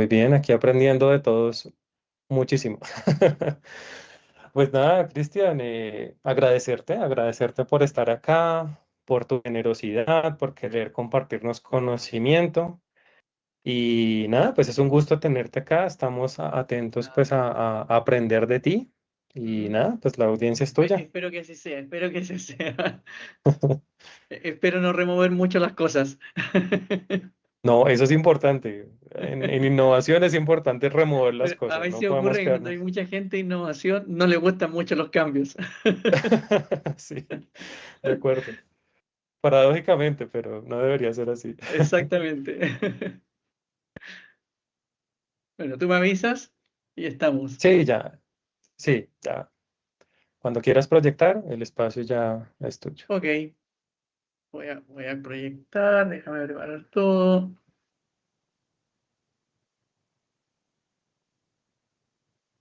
Muy bien, aquí aprendiendo de todos muchísimo. Pues nada, Cristian, agradecerte por estar acá, por tu generosidad, por querer compartirnos conocimiento. Y nada, pues es un gusto tenerte acá. Estamos atentos pues a aprender de ti. Y Ujú. nada, pues la audiencia es tuya. Espero que así sea, espero que así sea. Espero no remover mucho las cosas. No, eso es importante. En innovación es importante remover las Pero a cosas, no veces podemos ocurre que cuando hay quedarnos. mucha gente de innovación, no le gustan mucho los cambios. Sí, de acuerdo. Paradójicamente, pero no debería ser así. Exactamente. Bueno, tú me avisas y estamos. Sí, ya, sí, ya. Cuando quieras proyectar, el espacio ya es tuyo. Ok, voy a proyectar, déjame preparar todo.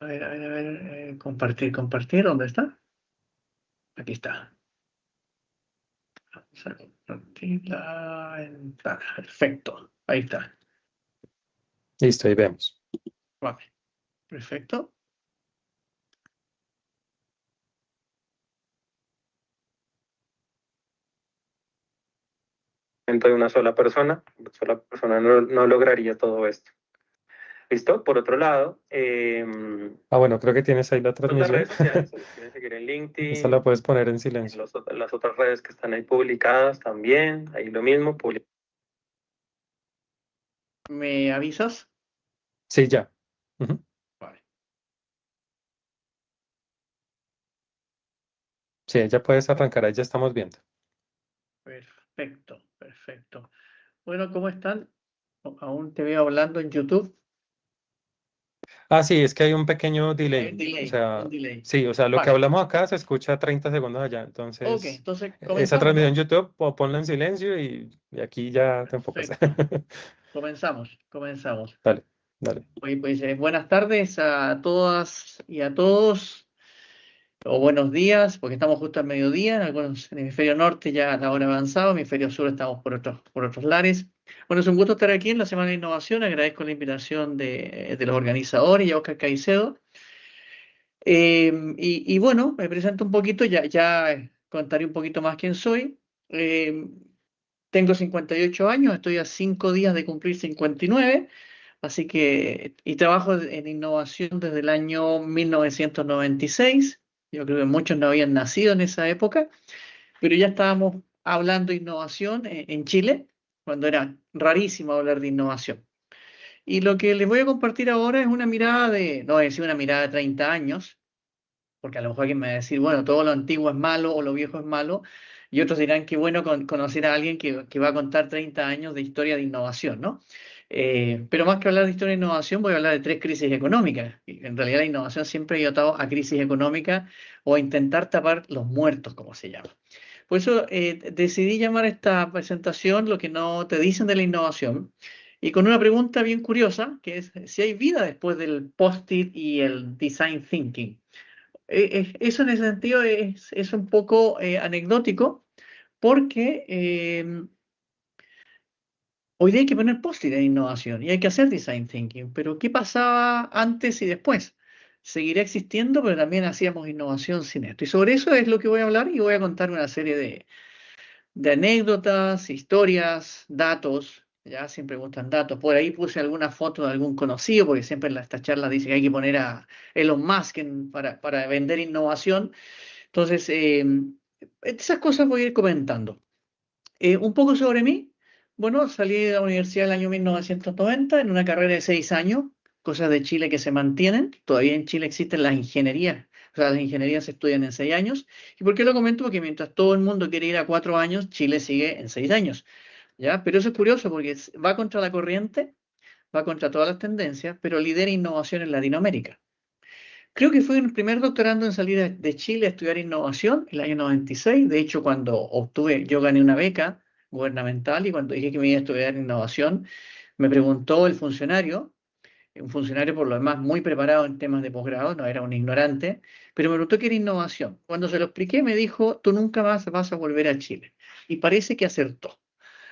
A ver, compartir, compartir, ¿dónde está? Aquí está. Vamos a compartir la ventana. Perfecto, ahí está. Listo, ahí vemos. Vale, perfecto. De una sola persona no lograría todo esto. ¿Listo? Por otro lado, bueno, creo que tienes ahí la otras redes transmisión. Sociales, si nos quieren seguir en Esa la Sí. LinkedIn, puedes poner en silencio. Las otras redes que están ahí publicadas también, ahí lo mismo. ¿Me avisas? Sí, ya. Ujú. Vale, Sí, ya puedes arrancar, ahí ya estamos viendo. perfecto, perfecto. Bueno, ¿cómo están? Aún te veo hablando en YouTube. Ah, sí, es que hay un pequeño Hay un delay. O delay, un sea, delay. sí, o sea, lo que Vale, hablamos acá se escucha 30 segundos allá. ok, Entonces, entonces esa comenzamos, transmisión en ¿no? YouTube, ponla en silencio y aquí ya te enfocas. Perfecto, comenzamos, comenzamos. Dale, dale. Oye, pues buenas tardes a todas y a todos, o buenos días, porque estamos justo al mediodía, en algunos en el hemisferio norte ya a la hora avanzada, hemisferio sur estamos por otros lares. Bueno, es un gusto estar aquí en la Semana de Innovación, agradezco la invitación de los organizadores y a Oscar Caicedo. Y bueno, me presento un poquito, ya contaré un poquito más quién soy. Eh, Tengo 58 años, estoy a 5 días de cumplir 59. Así que, y trabajo en innovación desde el año 1996. Yo creo que muchos no habían nacido en esa época, pero ya estábamos hablando de innovación en Chile, cuando era rarísimo hablar de innovación. Y lo que les voy a compartir ahora es una mirada no voy a decir una mirada de 30 años, porque a lo mejor alguien me va a decir, bueno, todo lo antiguo es malo o lo viejo es malo, y otros dirán que bueno conocer a alguien que va a contar 30 años de historia de innovación, ¿no? Pero más que hablar de historia de innovación, voy a hablar de tres crisis económicas. Y en realidad la innovación siempre ha ido atado a crisis económicas o a intentar tapar los muertos, como se llama. Por eso decidí llamar a esta presentación lo que no te dicen de la innovación, y con una pregunta bien curiosa, que es si hay vida después del post-it y el design thinking. Eso en ese sentido es un poco anecdótico porque hoy día hay que poner post-it en innovación y hay que hacer design thinking, pero ¿qué pasaba antes y después? Seguirá existiendo, pero también hacíamos innovación sin esto. Y sobre eso es lo que voy a hablar y voy a contar una serie de anécdotas, historias, datos. Ya siempre me gustan datos. Por ahí puse alguna foto de algún conocido, porque siempre en estas charlas dice que hay que poner a Elon Musk para vender innovación. Entonces, esas cosas voy a ir comentando. Un poco sobre mí. Bueno, salí de la universidad en el año 1990 en una carrera de 6 años, cosas de Chile que se mantienen. Todavía en Chile existen las ingenierías. O sea, las ingenierías se estudian en 6 años. ¿Y por qué lo comento? Porque mientras todo el mundo quiere ir a 4 años, Chile sigue en 6 años. ¿Ya? Pero eso es curioso porque va contra la corriente, va contra todas las tendencias, pero lidera innovación en Latinoamérica. Creo que fui el primer doctorando en salir de Chile a estudiar innovación el año 96. De hecho, cuando yo gané una beca gubernamental y cuando dije que me iba a estudiar innovación, me preguntó el funcionario, un funcionario por lo demás muy preparado en temas de posgrado, no era un ignorante, pero me preguntó qué era innovación. Cuando se lo expliqué, me dijo, tú nunca más vas a volver a Chile. Y parece que acertó.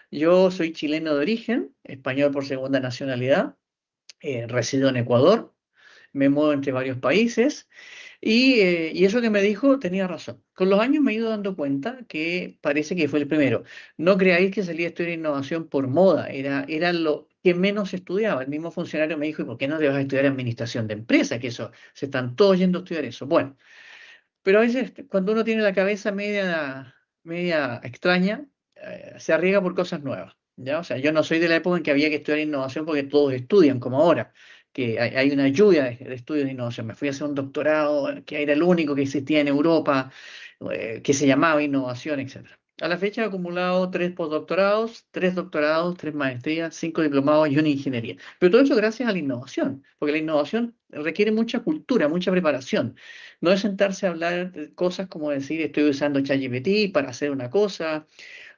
Yo soy chileno de origen, español por segunda nacionalidad. resido en Ecuador, me muevo entre varios países y eso que me dijo tenía razón. Con los años me he ido dando cuenta que parece que fue el primero. No creáis que salí a estudiar innovación por moda, era lo que menos estudiaba. El mismo funcionario me dijo, ¿y por qué no te vas a estudiar administración de empresas? Que eso, se están todos yendo a estudiar eso. Bueno, pero a veces cuando uno tiene la cabeza media extraña, se arriesga por cosas nuevas, ¿ya? O sea, yo no soy de la época en que había que estudiar innovación porque todos estudian, como ahora, que hay una lluvia de estudios de innovación. Me fui a hacer un doctorado que era el único que existía en Europa, que se llamaba innovación, etcétera. A la fecha he acumulado 3 postdoctorados, 3 doctorados, 3 maestrías, 5 diplomados y una ingeniería. Pero todo eso gracias a la innovación, porque la innovación requiere mucha cultura, mucha preparación. No es sentarse a hablar de cosas como decir estoy usando ChatGPT para hacer una cosa,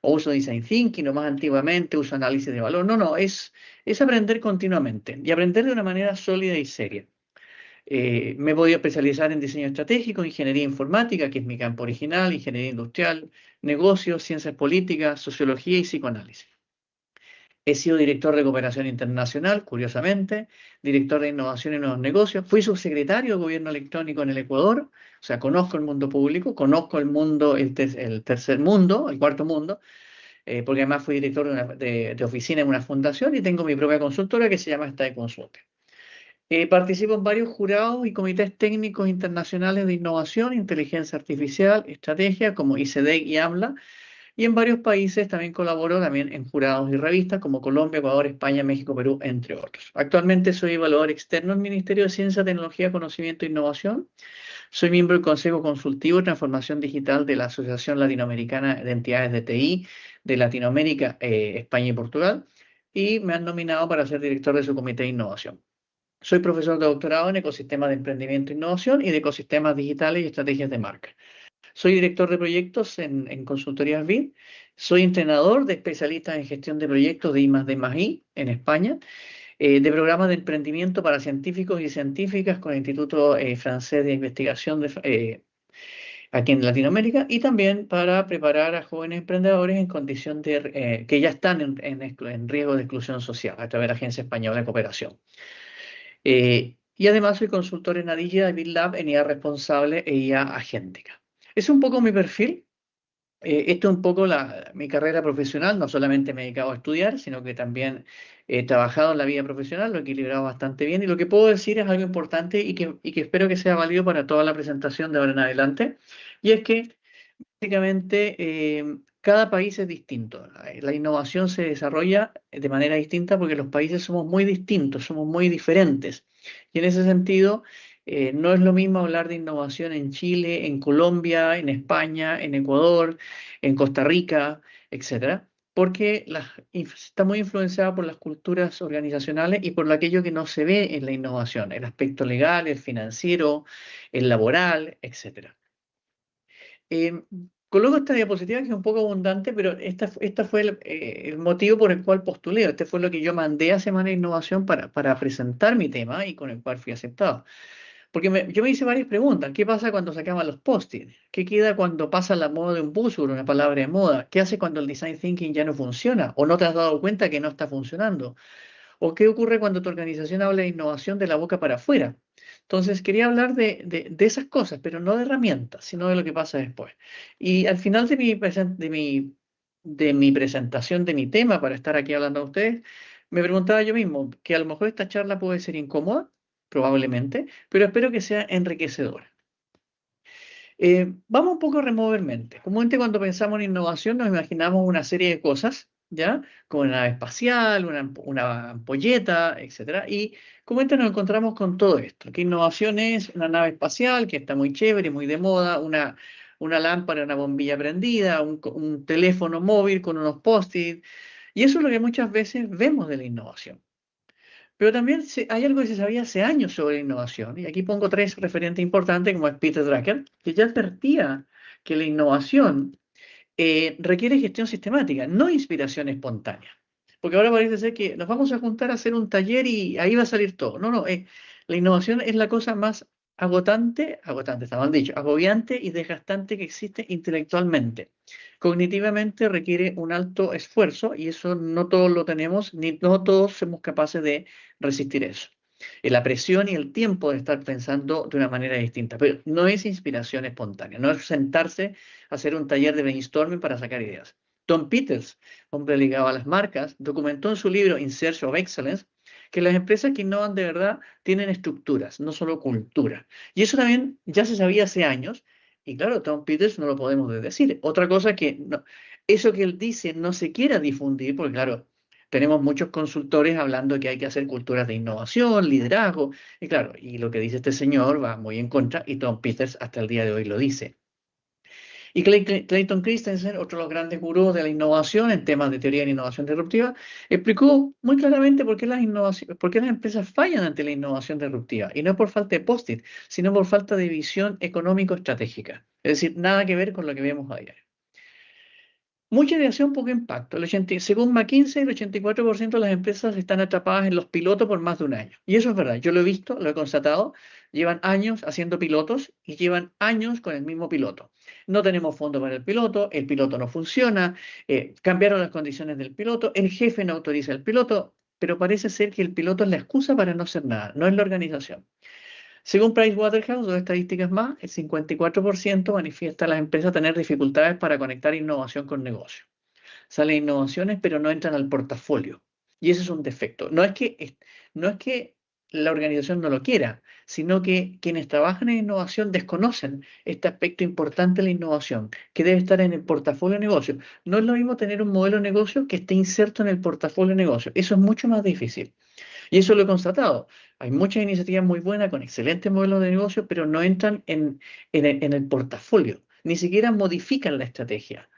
o uso Design Thinking, o más antiguamente uso análisis de valor. No, no, es aprender continuamente y aprender de una manera sólida y seria. Me he podido especializar en diseño estratégico, ingeniería informática, que es mi campo original, ingeniería industrial, negocios, ciencias políticas, sociología y psicoanálisis. He sido director de cooperación internacional, curiosamente, director de innovación y nuevos negocios. Fui subsecretario de gobierno electrónico en el Ecuador, o sea, conozco el mundo público, conozco el mundo, el tercer mundo, el cuarto mundo, porque además fui director de oficina en una fundación y tengo mi propia consultora que se llama Stade Consulting. Participo en varios jurados y comités técnicos internacionales de innovación, inteligencia artificial, estrategia, como ICDEC y AMLA, y en varios países también colaboro también en jurados y revistas como Colombia, Ecuador, España, México, Perú, entre otros. Actualmente soy evaluador externo del Ministerio de Ciencia, Tecnología, Conocimiento e Innovación. Soy miembro del Consejo Consultivo de Transformación Digital de la Asociación Latinoamericana de Entidades de TI de Latinoamérica, España y Portugal. Y me han nominado para ser director de su comité de innovación. Soy profesor de doctorado en ecosistemas de emprendimiento e innovación y de ecosistemas digitales y estrategias de marca. Soy director de proyectos en consultorías BID. Soy entrenador de especialistas en gestión de proyectos de I+D+I en España, de programas de emprendimiento para científicos y científicas con el Instituto Francés de Investigación aquí en Latinoamérica y también para preparar a jóvenes emprendedores en condición que ya están en riesgo de exclusión social a través de la Agencia Española de Cooperación. Y además soy consultor en Adilla de BitLab en IA responsable e IA agéntica. Es un poco mi perfil. Esto es un poco mi carrera profesional. No solamente me he dedicado a estudiar, sino que también he trabajado en la vida profesional, lo he equilibrado bastante bien. Y lo que puedo decir es algo importante y que espero que sea válido para toda la presentación de ahora en adelante. Y es que básicamente, cada país es distinto. La innovación se desarrolla de manera distinta porque los países somos muy distintos, somos muy diferentes. Y en ese sentido, no es lo mismo hablar de innovación en Chile, en Colombia, en España, en Ecuador, en Costa Rica, etcétera, porque está muy influenciada por las culturas organizacionales y por aquello que no se ve en la innovación, el aspecto legal, el financiero, el laboral, etcétera. Eh, Coloco esta diapositiva que es un poco abundante, pero esta fue el motivo por el cual postulé. Este fue lo que yo mandé a Semana de Innovación para presentar mi tema y con el cual fui aceptado. Porque yo me hice varias preguntas. ¿Qué pasa cuando se acaban los post-it? ¿Qué queda cuando pasa la moda de un buzzword, una palabra de moda? ¿Qué hace cuando el design thinking ya no funciona? ¿O no te has dado cuenta que no está funcionando? ¿O qué ocurre cuando tu organización habla de innovación de la boca para afuera? Entonces, quería hablar de esas cosas, pero no de herramientas, sino de lo que pasa después. Y al final de mi presentación de mi tema para estar aquí hablando a ustedes, me preguntaba yo mismo que a lo mejor esta charla puede ser incómoda, probablemente, pero espero que sea enriquecedora. Vamos un poco a remover mente. Comúnmente cuando pensamos en innovación nos imaginamos una serie de cosas, ¿ya? Como una nave espacial, una ampolleta, etcétera. Y comúnmente nos encontramos con todo esto. Que innovación es una nave espacial que está muy chévere, muy de moda, una lámpara, una bombilla prendida, un teléfono móvil con unos post-it. Y eso es lo que muchas veces vemos de la innovación. Pero también hay algo que se sabía hace años sobre la innovación, y aquí pongo 3 referentes importantes, como es Peter Drucker, que ya advertía que la innovación requiere gestión sistemática, no inspiración espontánea. Porque ahora parece ser que nos vamos a juntar a hacer un taller y ahí va a salir todo. No, no, la innovación es la cosa más agotante está mal dicho, agobiante y desgastante que existe intelectualmente. Cognitivamente requiere un alto esfuerzo y eso no todos lo tenemos, ni no todos somos capaces de resistir eso. La presión y el tiempo de estar pensando de una manera distinta, pero no es inspiración espontánea, no es sentarse a hacer un taller de brainstorming para sacar ideas. Tom Peters, hombre ligado a las marcas, documentó en su libro In Search of Excellence que las empresas que innovan de verdad tienen estructuras, no solo cultura. Y eso también ya se sabía hace años, y claro, Tom Peters no lo podemos decir. Otra cosa que eso que él dice no se quiera difundir, porque claro, tenemos muchos consultores hablando que hay que hacer culturas de innovación, liderazgo, y claro, y lo que dice este señor va muy en contra, y Tom Peters hasta el día de hoy lo dice. Y Clayton Christensen, otro de los grandes gurús de la innovación en temas de teoría de la innovación disruptiva, explicó muy claramente por qué las empresas fallan ante la innovación disruptiva. Y no por falta de post-it, sino por falta de visión económico-estratégica. Es decir, nada que ver con lo que vemos a diario. Mucha ideación, poco impacto. Según McKinsey, el 84% de las empresas están atrapadas en los pilotos por más de un año. Y eso es verdad, yo lo he visto, lo he constatado. Llevan años haciendo pilotos y llevan años con el mismo piloto. No tenemos fondo para el piloto no funciona, cambiaron las condiciones del piloto, el jefe no autoriza el piloto, pero parece ser que el piloto es la excusa para no hacer nada, no es la organización. Según Pricewaterhouse, dos estadísticas más, el 54% manifiesta a las empresas tener dificultades para conectar innovación con negocio. Salen innovaciones, pero no entran al portafolio. Y ese es un defecto. No es que la organización no lo quiera, sino que quienes trabajan en innovación desconocen este aspecto importante de la innovación, que debe estar en el portafolio de negocio. No es lo mismo tener un modelo de negocio que esté inserto en el portafolio de negocio. Eso es mucho más difícil. Y eso lo he constatado. Hay muchas iniciativas muy buenas con excelentes modelos de negocio, pero no entran en el portafolio, ni siquiera modifican la estrategia.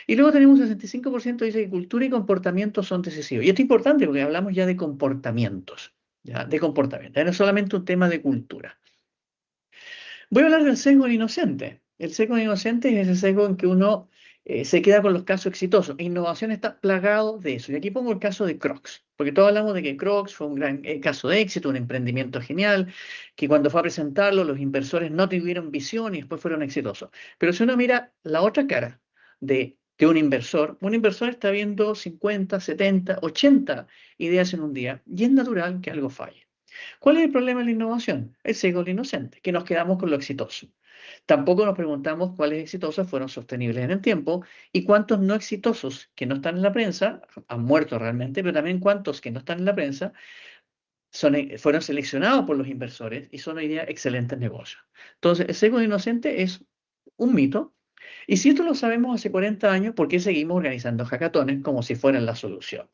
Y luego tenemos el 65% que dice que cultura y comportamiento son decisivos. Y esto es importante porque hablamos ya de comportamientos, ya, de comportamiento. No es solamente un tema de cultura. Voy a hablar del sesgo del inocente. El sesgo del inocente es ese sesgo en que uno se queda con los casos exitosos. Innovación está plagado de eso. Y aquí pongo el caso de Crocs, porque todos hablamos de que Crocs fue un gran caso de éxito, un emprendimiento genial, que cuando fue a presentarlo los inversores no tuvieron visión y después fueron exitosos. Pero si uno mira la otra cara de un inversor está viendo 50, 70, 80 ideas en un día y es natural que algo falle. ¿Cuál es el problema de la innovación? El sesgo del inocente, que nos quedamos con lo exitoso. Tampoco nos preguntamos cuáles exitosos fueron sostenibles en el tiempo y cuántos no exitosos que no están en la prensa han muerto realmente, pero también cuántos que no están en la prensa fueron seleccionados por los inversores y son hoy día excelentes negocios. Entonces, el sesgo del inocente es un mito. Y si esto lo sabemos hace 40 años, ¿por qué seguimos organizando hackatones como si fueran la solución?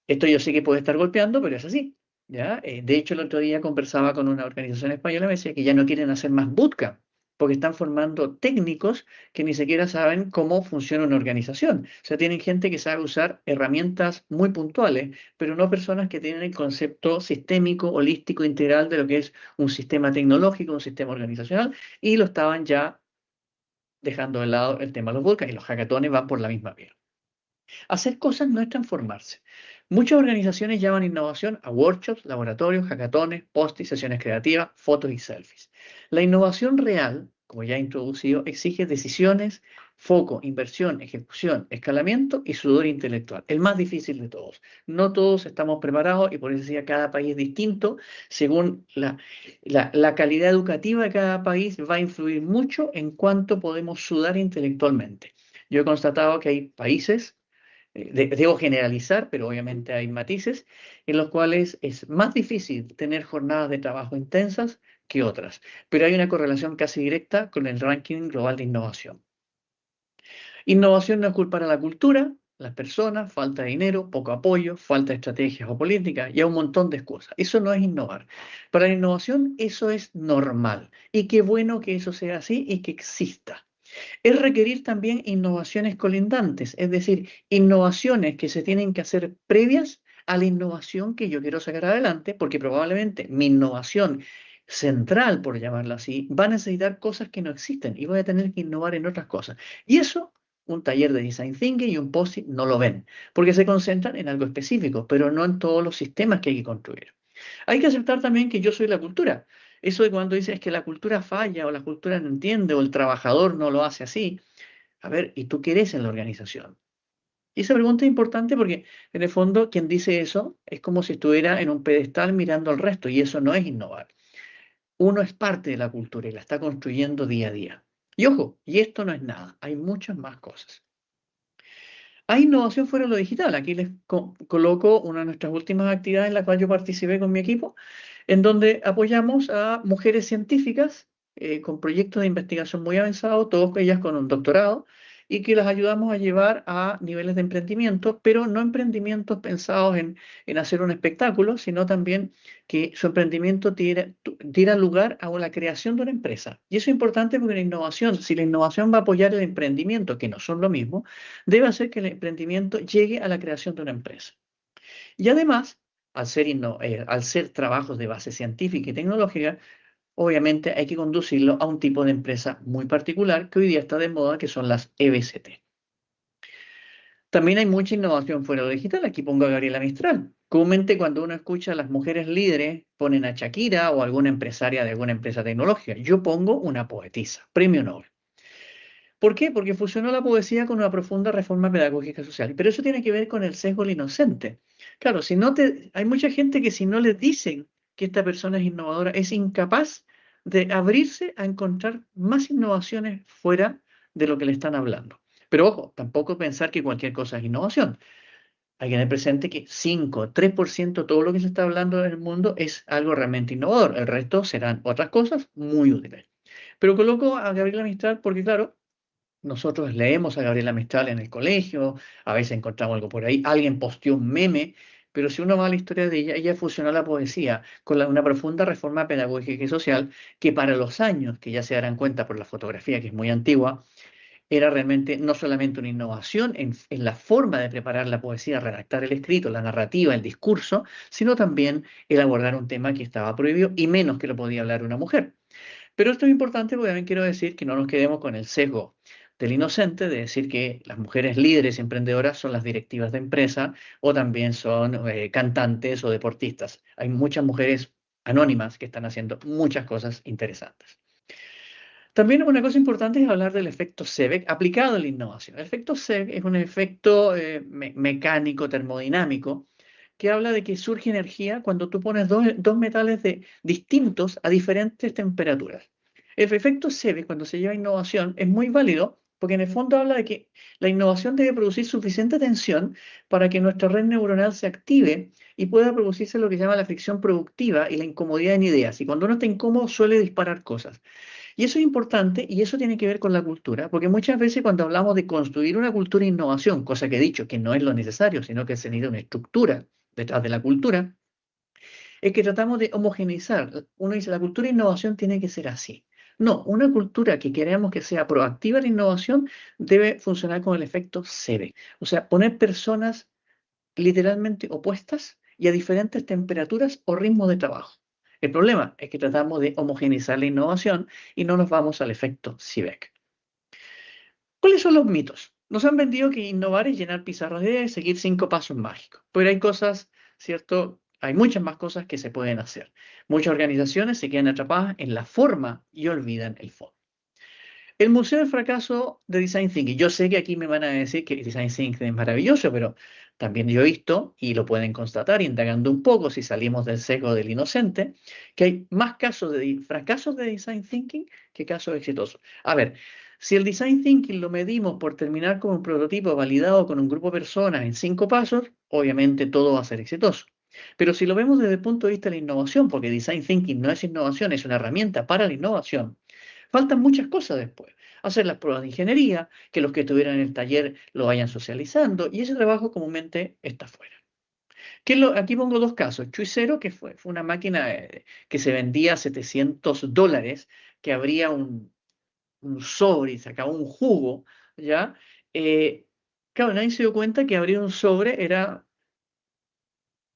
Esto yo sé que puede estar golpeando, pero es así. ¿Ya? De hecho, el otro día conversaba con una organización española y me decía que ya no quieren hacer más bootcamp, porque están formando técnicos que ni siquiera saben cómo funciona una organización. O sea, tienen gente que sabe usar herramientas muy puntuales, pero no personas que tienen el concepto sistémico, holístico, integral de lo que es un sistema tecnológico, un sistema organizacional, y lo estaban ya dejando de lado el tema de los bootcamps, y los hackatones van por la misma vía. Hacer cosas no es transformarse. Muchas organizaciones llaman innovación a workshops, laboratorios, hackatones, post-it, sesiones creativas, fotos y selfies. La innovación real, como ya he introducido, exige decisiones, foco, inversión, ejecución, escalamiento y sudor intelectual. El más difícil de todos. No todos estamos preparados y por eso decía, cada país es distinto. Según la calidad educativa de cada país va a influir mucho en cuánto podemos sudar intelectualmente. Yo he constatado que hay países debo generalizar, pero obviamente hay matices, en los cuales es más difícil tener jornadas de trabajo intensas que otras, pero hay una correlación casi directa con el ranking global de innovación. Innovación no es culpar a la cultura, las personas, falta de dinero, poco apoyo, falta de estrategias o políticas y a un montón de excusas. Eso no es innovar. Para la innovación eso es normal y qué bueno que eso sea así y que exista. Es requerir también innovaciones colindantes, es decir, innovaciones que se tienen que hacer previas a la innovación que yo quiero sacar adelante, porque probablemente mi innovación central, por llamarla así, va a necesitar cosas que no existen y voy a tener que innovar en otras cosas. Y eso, un taller de Design Thinking y un POSIT no lo ven, porque se concentran en algo específico, pero no en todos los sistemas que hay que construir. Hay que aceptar también que yo soy la cultura. Eso de cuando dices que la cultura falla o la cultura no entiende o el trabajador no lo hace así. A ver, ¿y tú qué eres en la organización? Y esa pregunta es importante porque en el fondo quien dice eso es como si estuviera en un pedestal mirando al resto y eso no es innovar. Uno es parte de la cultura y la está construyendo día a día. Y ojo, y esto no es nada, hay muchas más cosas. Hay innovación fuera de lo digital. Aquí les coloco una de nuestras últimas actividades en la cual yo participé con mi equipo, en donde apoyamos a mujeres científicas con proyectos de investigación muy avanzados, todas ellas con un doctorado, y que las ayudamos a llevar a niveles de emprendimiento, pero no emprendimientos pensados en hacer un espectáculo, sino también que su emprendimiento diera lugar a la creación de una empresa. Y eso es importante porque la innovación, si la innovación va a apoyar el emprendimiento, que no son lo mismo, debe hacer que el emprendimiento llegue a la creación de una empresa. Y además, al ser trabajos de base científica y tecnológica, obviamente hay que conducirlo a un tipo de empresa muy particular que hoy día está de moda, que son las EBCT. También hay mucha innovación fuera de lo digital. Aquí pongo a Gabriela Mistral. Comúnmente cuando uno escucha a las mujeres líderes, ponen a Shakira o alguna empresaria de alguna empresa tecnológica. Yo pongo una poetisa, premio Nobel. ¿Por qué? Porque fusionó la poesía con una profunda reforma pedagógica social. Pero eso tiene que ver con el sesgo del inocente. Claro, si no te, hay mucha gente que si no le dicen que esta persona es innovadora, es incapaz de abrirse a encontrar más innovaciones fuera de lo que le están hablando. Pero ojo, tampoco pensar que cualquier cosa es innovación. Hay que tener presente que 5, 3% de todo lo que se está hablando en el mundo es algo realmente innovador. El resto serán otras cosas muy útiles. Pero coloco a Gabriela Mistral porque, claro, nosotros leemos a Gabriela Mistral en el colegio, a veces encontramos algo por ahí, alguien posteó un meme, pero si uno va a la historia de ella, ella fusionó la poesía con una profunda reforma pedagógica y social que para los años, que ya se darán cuenta por la fotografía que es muy antigua, era realmente no solamente una innovación en la forma de preparar la poesía, redactar el escrito, la narrativa, el discurso, sino también el abordar un tema que estaba prohibido y menos que lo podía hablar una mujer. Pero esto es importante porque también quiero decir que no nos quedemos con el sesgo del inocente de decir que las mujeres líderes y emprendedoras son las directivas de empresa o también son cantantes o deportistas. Hay muchas mujeres anónimas que están haciendo muchas cosas interesantes. También una cosa importante es hablar del efecto Seebeck aplicado a la innovación. El efecto Seebeck es un efecto mecánico, termodinámico, que habla de que surge energía cuando tú pones dos metales distintos a diferentes temperaturas. El efecto Seebeck, cuando se lleva a innovación, es muy válido porque en el fondo habla de que la innovación debe producir suficiente tensión para que nuestra red neuronal se active y pueda producirse lo que se llama la fricción productiva y la incomodidad en ideas. Y cuando uno está incómodo suele disparar cosas. Y eso es importante y eso tiene que ver con la cultura, porque muchas veces cuando hablamos de construir una cultura de innovación, cosa que he dicho que no es lo necesario, sino que se necesita una estructura detrás de la cultura, es que tratamos de homogeneizar. Uno dice, la cultura de innovación tiene que ser así. No, una cultura que queremos que sea proactiva de innovación debe funcionar con el efecto SEBE. O sea, poner personas literalmente opuestas y a diferentes temperaturas o ritmos de trabajo. El problema es que tratamos de homogeneizar la innovación y no nos vamos al efecto CIBEC. ¿Cuáles son los mitos? Nos han vendido que innovar es llenar pizarras de ideas y seguir 5 pasos mágicos. Pero hay cosas, ¿cierto? Hay muchas más cosas que se pueden hacer. Muchas organizaciones se quedan atrapadas en la forma y olvidan el fondo. El Museo del Fracaso de Design Thinking. Yo sé que aquí me van a decir que Design Thinking es maravilloso, pero también yo he visto, y lo pueden constatar indagando un poco si salimos del sesgo del inocente, que hay más casos de fracasos de Design Thinking que casos exitosos. A ver, si el Design Thinking lo medimos por terminar con un prototipo validado con un grupo de personas en 5 pasos, obviamente todo va a ser exitoso. Pero si lo vemos desde el punto de vista de la innovación, porque Design Thinking no es innovación, es una herramienta para la innovación, faltan muchas cosas después. Hacer las pruebas de ingeniería, que los que estuvieran en el taller lo vayan socializando, y ese trabajo comúnmente está fuera. Aquí pongo dos casos. Chuicero, que fue una máquina que se vendía a $700, que abría un sobre y sacaba un jugo, ¿ya? Eh, claro, nadie se dio cuenta que abrir un sobre era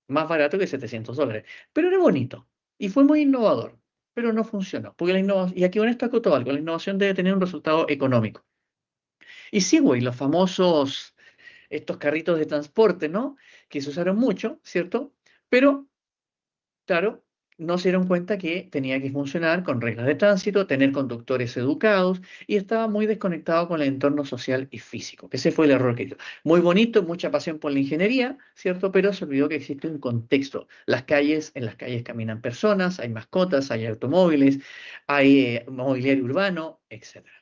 más barato que $700, pero era bonito y fue muy innovador, pero no funcionó, porque la innovación, y aquí con esto acoto algo, la innovación debe tener un resultado económico. Y sí, güey, los famosos, estos carritos de transporte, ¿no? Que se usaron mucho, ¿cierto? Pero, claro, no se dieron cuenta que tenía que funcionar con reglas de tránsito, tener conductores educados y estaba muy desconectado con el entorno social y físico. Ese fue el error que hizo. Muy bonito, mucha pasión por la ingeniería, ¿cierto? Pero se olvidó que existe un contexto. En las calles caminan personas, hay mascotas, hay automóviles, hay mobiliario urbano, etcétera.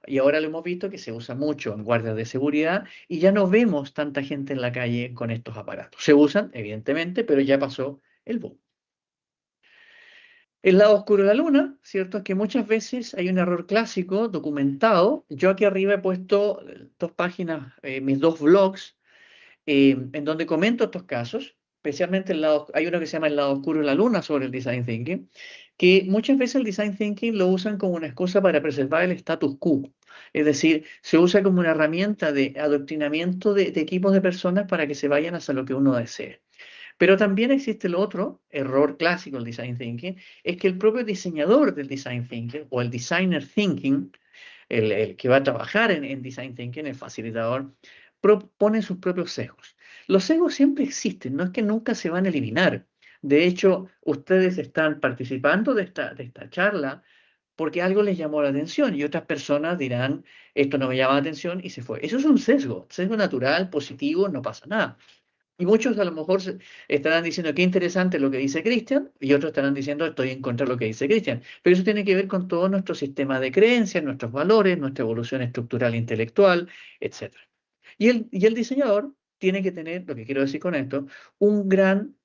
Y ahora lo hemos visto que se usa mucho en guardias de seguridad y ya no vemos tanta gente en la calle con estos aparatos. Se usan, evidentemente, pero ya pasó el boom. El lado oscuro de la luna, ¿cierto? Es que muchas veces hay un error clásico documentado. Yo aquí arriba he puesto dos páginas, mis dos blogs, en donde comento estos casos, especialmente hay uno que se llama el lado oscuro de la luna sobre el design thinking, que muchas veces el design thinking lo usan como una excusa para preservar el status quo. Es decir, se usa como una herramienta de adoctrinamiento de equipos de personas para que se vayan hacia lo que uno desee. Pero también existe el otro error clásico del design thinking, es que el propio diseñador del design thinking o el designer thinking, el que va a trabajar en design thinking, el facilitador, propone sus propios sesgos. Los sesgos siempre existen, no es que nunca se van a eliminar. De hecho, ustedes están participando de esta charla porque algo les llamó la atención y otras personas dirán, esto no me llama la atención y se fue. Eso es un sesgo natural, positivo, no pasa nada. Y muchos a lo mejor estarán diciendo qué interesante lo que dice Cristian, y otros estarán diciendo estoy en contra de lo que dice Cristian. Pero eso tiene que ver con todo nuestro sistema de creencias, nuestros valores, nuestra evolución estructural e intelectual, etcétera. Y el diseñador tiene que tener, lo que quiero decir con esto, un gran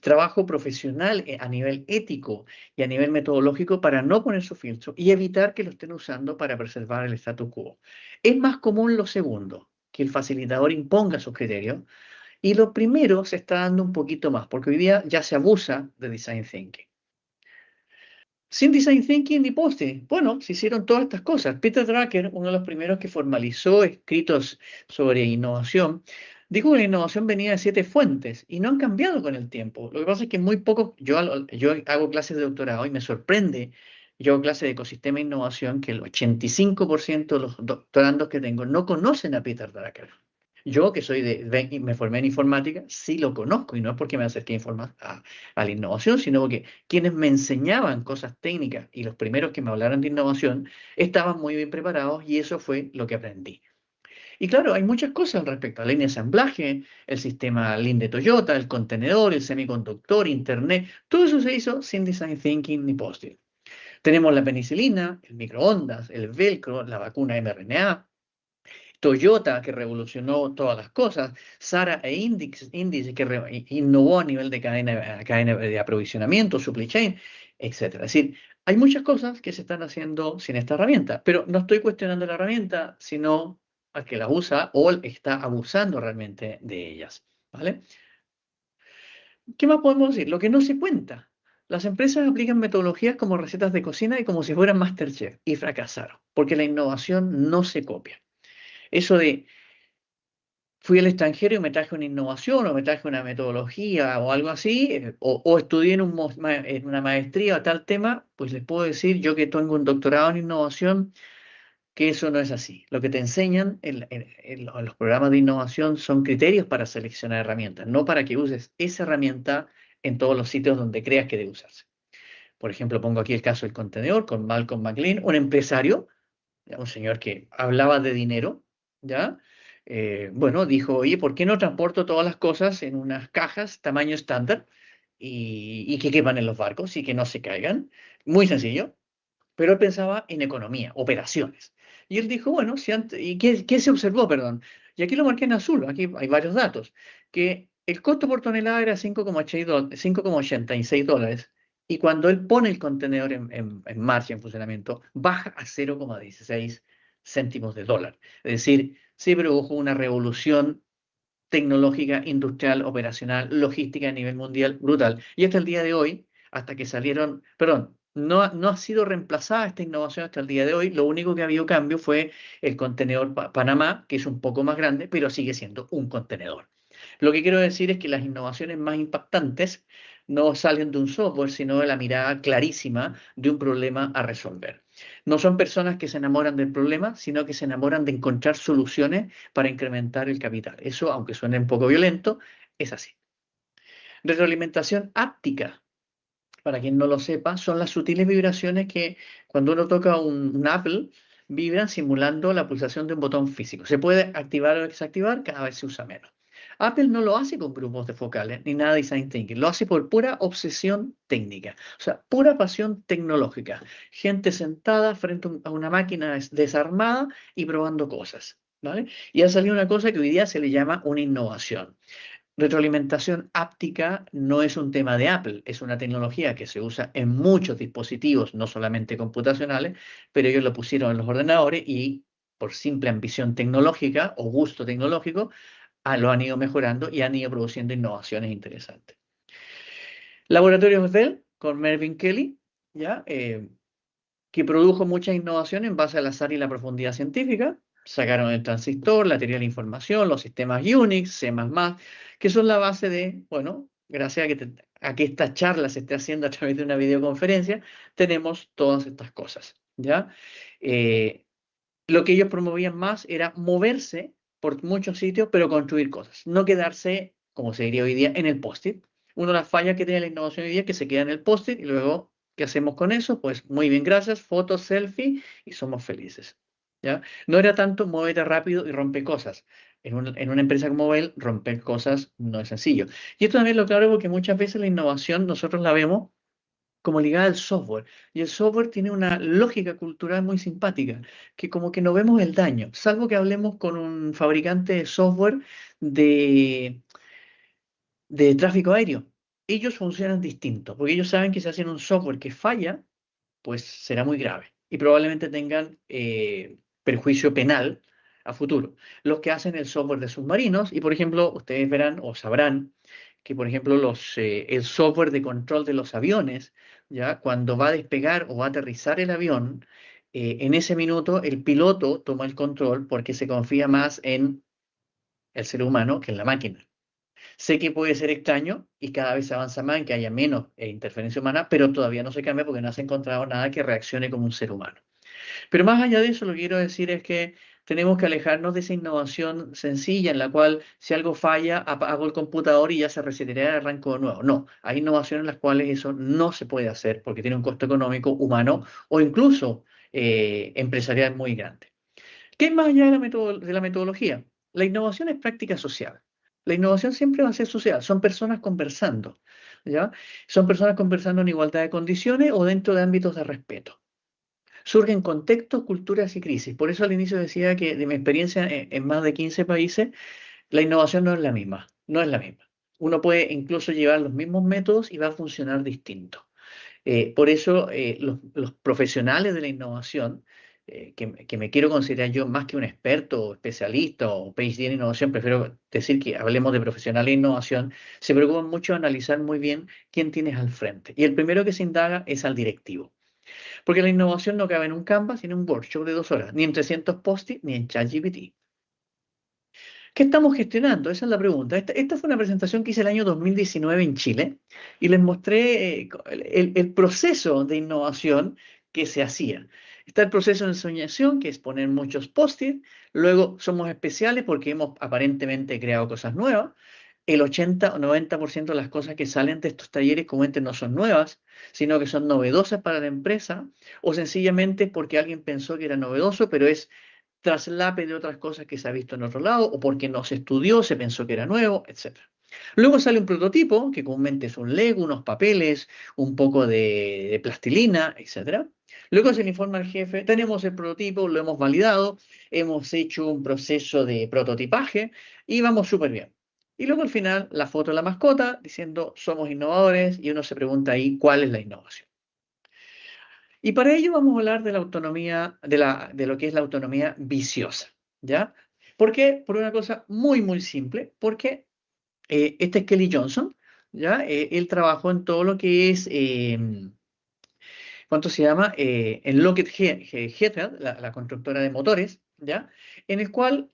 trabajo profesional a nivel ético y a nivel metodológico para no poner su filtro y evitar que lo estén usando para preservar el status quo. Es más común lo segundo, que el facilitador imponga sus criterios, y lo primero se está dando un poquito más, porque hoy día ya se abusa de design thinking. Sin design thinking ni post-it. Bueno, se hicieron todas estas cosas. Peter Drucker, uno de los primeros que formalizó escritos sobre innovación, dijo que la innovación venía de 7 fuentes y no han cambiado con el tiempo. Lo que pasa es que muy poco, yo hago clases de doctorado y me sorprende, yo hago clases de ecosistema e innovación, que el 85% de los doctorandos que tengo no conocen a Peter Drucker. Yo, que me formé en informática, sí lo conozco y no es porque me acerqué a la innovación, sino porque quienes me enseñaban cosas técnicas y los primeros que me hablaron de innovación estaban muy bien preparados y eso fue lo que aprendí. Y claro, hay muchas cosas al respecto. La línea de ensamblaje, el sistema Lean de Toyota, el contenedor, el semiconductor, Internet, todo eso se hizo sin design thinking ni post-it. Tenemos la penicilina, el microondas, el velcro, la vacuna mRNA, Toyota, que revolucionó todas las cosas, Sara Indix, que innovó a nivel de cadena de aprovisionamiento, supply chain, etcétera. Es decir, hay muchas cosas que se están haciendo sin esta herramienta, pero no estoy cuestionando la herramienta, sino al que la usa o está abusando realmente de ellas. ¿Vale? ¿Qué más podemos decir? Lo que no se cuenta. Las empresas aplican metodologías como recetas de cocina y como si fueran MasterChef y fracasaron, porque la innovación no se copia. Eso de fui al extranjero y me traje una innovación o me traje una metodología o algo así, o estudié en una maestría o tal tema, pues les puedo decir, yo que tengo un doctorado en innovación, que eso no es así. Lo que te enseñan en los programas de innovación son criterios para seleccionar herramientas, no para que uses esa herramienta en todos los sitios donde creas que debe usarse. Por ejemplo, pongo aquí el caso del contenedor con Malcolm McLean, un empresario, un señor que hablaba de dinero, ¿ya? Bueno, dijo, oye, ¿por qué no transporto todas las cosas en unas cajas tamaño estándar y que quepan en los barcos y que no se caigan? Muy sencillo, pero él pensaba en economía, operaciones. Y él dijo, bueno, ¿y qué se observó, perdón? Y aquí lo marqué en azul, aquí hay varios datos, que el costo por tonelada era 5,86 dólares, y cuando él pone el contenedor en marcha, en funcionamiento, baja a 0,16 céntimos de dólar. Es decir, se produjo una revolución tecnológica, industrial, operacional, logística a nivel mundial brutal. Y hasta el día de hoy, hasta que salieron, perdón, no ha sido reemplazada esta innovación hasta el día de hoy. Lo único que ha habido cambio fue el contenedor Panamá, que es un poco más grande, pero sigue siendo un contenedor. Lo que quiero decir es que las innovaciones más impactantes no salen de un software, sino de la mirada clarísima de un problema a resolver. No son personas que se enamoran del problema, sino que se enamoran de encontrar soluciones para incrementar el capital. Eso, aunque suene un poco violento, es así. Retroalimentación áptica, para quien no lo sepa, son las sutiles vibraciones que cuando uno toca un Apple, vibran simulando la pulsación de un botón físico. Se puede activar o desactivar, cada vez se usa menos. Apple no lo hace con grupos de focales ni nada de design thinking, lo hace por pura obsesión técnica, o sea, pura pasión tecnológica. Gente sentada frente a una máquina desarmada y probando cosas, ¿vale? Y ha salido una cosa que hoy día se le llama una innovación. Retroalimentación áptica no es un tema de Apple, es una tecnología que se usa en muchos dispositivos, no solamente computacionales, pero ellos lo pusieron en los ordenadores y por simple ambición tecnológica o gusto tecnológico, lo han ido mejorando y han ido produciendo innovaciones interesantes. Laboratorios Dell con Mervyn Kelly, ¿ya? Que produjo muchas innovaciones en base al azar y la profundidad científica. Sacaron el transistor, la teoría de la información, los sistemas Unix, C++, que son la base de, bueno, gracias a que esta charla se esté haciendo a través de una videoconferencia, tenemos todas estas cosas, ¿ya? Eh, lo que ellos promovían más era moverse por muchos sitios, pero construir cosas, no quedarse, como se diría hoy día, en el post-it. Una de las fallas que tiene la innovación hoy día es que se queda en el post-it y luego, ¿qué hacemos con eso? Pues muy bien, gracias, foto, selfie y somos felices. ¿Ya? No era tanto muévete rápido y rompe cosas. En una empresa como Bell, romper cosas no es sencillo. Y esto también lo claro porque muchas veces la innovación nosotros la vemos como ligada al software. Y el software tiene una lógica cultural muy simpática, que como que no vemos el daño, salvo que hablemos con un fabricante de software de, de tráfico aéreo. Ellos funcionan distinto, porque ellos saben que si hacen un software que falla, pues será muy grave y probablemente tengan perjuicio penal a futuro. Los que hacen el software de submarinos, y por ejemplo, ustedes verán o sabrán que, por ejemplo, el software de control de los aviones, ya cuando va a despegar o va a aterrizar el avión, en ese minuto el piloto toma el control porque se confía más en el ser humano que en la máquina. Sé que puede ser extraño y cada vez se avanza más en que haya menos interferencia humana, pero todavía no se cambia porque no se ha encontrado nada que reaccione como un ser humano. Pero más allá de eso, lo que quiero decir es que tenemos que alejarnos de esa innovación sencilla en la cual si algo falla, apago el computador y ya se reseteará y arranco de nuevo. No, hay innovaciones en las cuales eso no se puede hacer porque tiene un costo económico, humano o incluso empresarial muy grande. ¿Qué es más allá de de la metodología? La innovación es práctica social. La innovación siempre va a ser social. Son personas conversando, ¿ya? Son personas conversando en igualdad de condiciones o dentro de ámbitos de respeto. Surgen contextos, culturas y crisis. Por eso al inicio decía que de mi experiencia en más de 15 países, la innovación no es la misma. No es la misma. Uno puede incluso llevar los mismos métodos y va a funcionar distinto. Por eso los profesionales de la innovación, que me quiero considerar yo más que un experto o especialista o PhD en innovación, prefiero decir que hablemos de profesionales de innovación, se preocupan mucho de analizar muy bien quién tienes al frente. Y el primero que se indaga es al directivo. Porque la innovación no cabe en un Canvas, ni en un workshop de 2 horas, ni en 300 post-it, ni en ChatGPT. ¿Qué estamos gestionando? Esa es la pregunta. Esta fue una presentación que hice el año 2019 en Chile y les mostré el proceso de innovación que se hacía. Está el proceso de ensoñación, que es poner muchos post-it. Luego somos especiales porque hemos aparentemente creado cosas nuevas. El 80 o 90% de las cosas que salen de estos talleres comúnmente no son nuevas, sino que son novedosas para la empresa o sencillamente porque alguien pensó que era novedoso, pero es traslape de otras cosas que se ha visto en otro lado o porque no se estudió, se pensó que era nuevo, etcétera. Luego sale un prototipo, que comúnmente es un Lego, unos papeles, un poco de plastilina, etcétera. Luego se le informa al jefe, tenemos el prototipo, lo hemos validado, hemos hecho un proceso de prototipaje y vamos súper bien. Y luego al final la foto de la mascota diciendo somos innovadores y uno se pregunta ahí cuál es la innovación. Y para ello vamos a hablar de la autonomía, de lo que es la autonomía viciosa, ¿ya? ¿Por qué? Por una cosa muy, muy simple, porque este es Kelly Johnson, ¿ya? Él trabajó en todo lo que es, ¿cuánto se llama? En Lockheed Martin, la constructora de motores, ¿ya? En el cual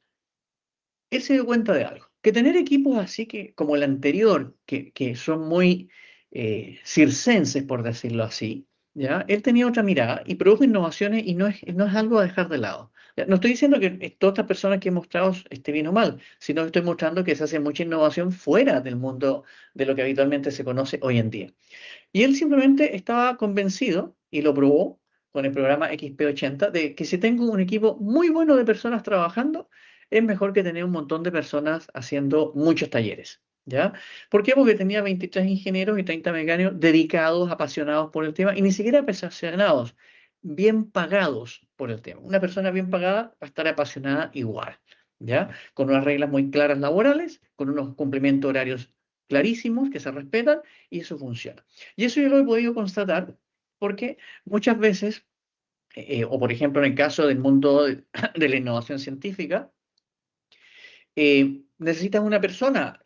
él se dio cuenta de algo, que tener equipos así que, como el anterior, que son muy circenses, por decirlo así, ¿ya? Él tenía otra mirada y produjo innovaciones y no es algo a dejar de lado. Ya, no estoy diciendo que todas estas personas que he mostrado esté bien o mal, sino que estoy mostrando que se hace mucha innovación fuera del mundo de lo que habitualmente se conoce hoy en día. Y él simplemente estaba convencido, y lo probó con el programa XP80, de que si tengo un equipo muy bueno de personas trabajando, es mejor que tener un montón de personas haciendo muchos talleres. ¿Ya? ¿Por qué? Porque tenía 23 ingenieros y 30 mecánicos dedicados, apasionados por el tema, y ni siquiera apasionados, bien pagados por el tema. Una persona bien pagada va a estar apasionada igual, ¿ya? Con unas reglas muy claras laborales, con unos cumplimientos horarios clarísimos que se respetan, y eso funciona. Y eso yo lo he podido constatar porque muchas veces, o por ejemplo en el caso del mundo de la innovación científica, necesitas una persona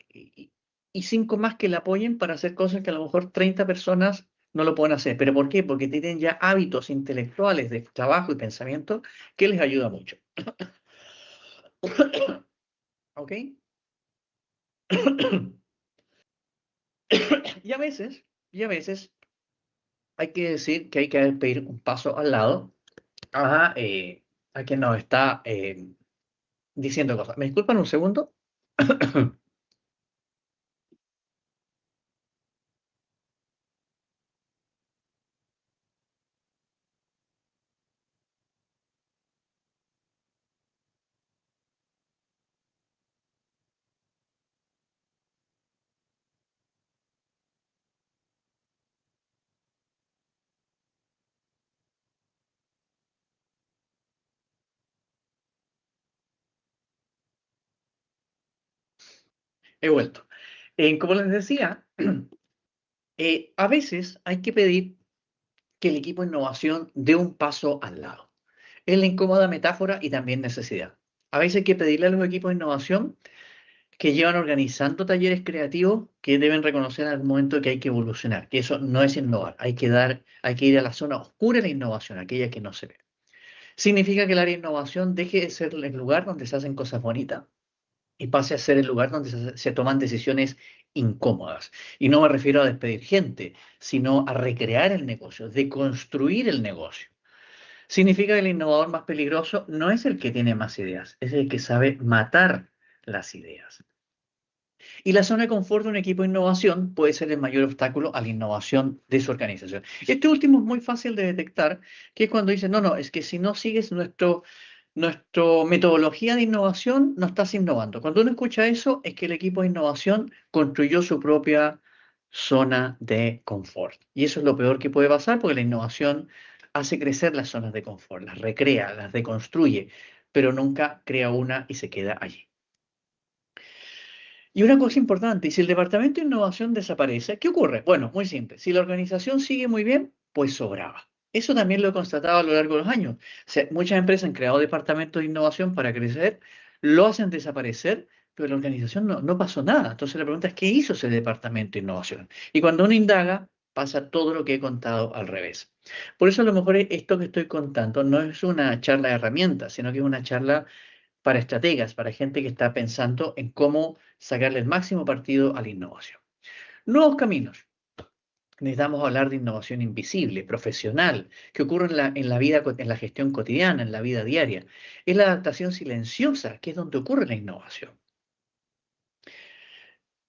y cinco más que la apoyen para hacer cosas que a lo mejor 30 personas no lo pueden hacer. ¿Pero por qué? Porque tienen ya hábitos intelectuales de trabajo y pensamiento que les ayuda mucho. ¿Ok? Y a veces, y a veces hay que decir que hay que pedir un paso al lado a quien nos está diciendo cosas. ¿Me disculpan un segundo? He vuelto. Como les decía, a veces hay que pedir que el equipo de innovación dé un paso al lado. Es la incómoda metáfora y también necesidad. A veces hay que pedirle a los equipos de innovación que llevan organizando talleres creativos que deben reconocer en algún momento que hay que evolucionar, que eso no es innovar, hay que ir a la zona oscura de la innovación, aquella que no se ve. Significa que el área de innovación deje de ser el lugar donde se hacen cosas bonitas y pase a ser el lugar donde se toman decisiones incómodas. Y no me refiero a despedir gente, sino a recrear el negocio, de construir el negocio. Significa que el innovador más peligroso no es el que tiene más ideas, es el que sabe matar las ideas. Y la zona de confort de un equipo de innovación puede ser el mayor obstáculo a la innovación de su organización. Este último es muy fácil de detectar, que es cuando dicen, no, no, es que si no sigues nuestra metodología de innovación, no estás innovando. Cuando uno escucha eso, es que el equipo de innovación construyó su propia zona de confort. Y eso es lo peor que puede pasar porque la innovación hace crecer las zonas de confort, las recrea, las deconstruye, pero nunca crea una y se queda allí. Y una cosa importante, y si el departamento de innovación desaparece, ¿qué ocurre? Bueno, muy simple. Si la organización sigue muy bien, pues sobraba. Eso también lo he constatado a lo largo de los años. O sea, muchas empresas han creado departamentos de innovación para crecer, lo hacen desaparecer, pero la organización no pasó nada. Entonces la pregunta es, ¿qué hizo ese departamento de innovación? Y cuando uno indaga, pasa todo lo que he contado al revés. Por eso a lo mejor esto que estoy contando no es una charla de herramientas, sino que es una charla para estrategas, para gente que está pensando en cómo sacarle el máximo partido a la innovación. Nuevos caminos. Necesitamos hablar de innovación invisible, profesional, que ocurre en la vida, en la gestión cotidiana, en la vida diaria. Es la adaptación silenciosa, que es donde ocurre la innovación.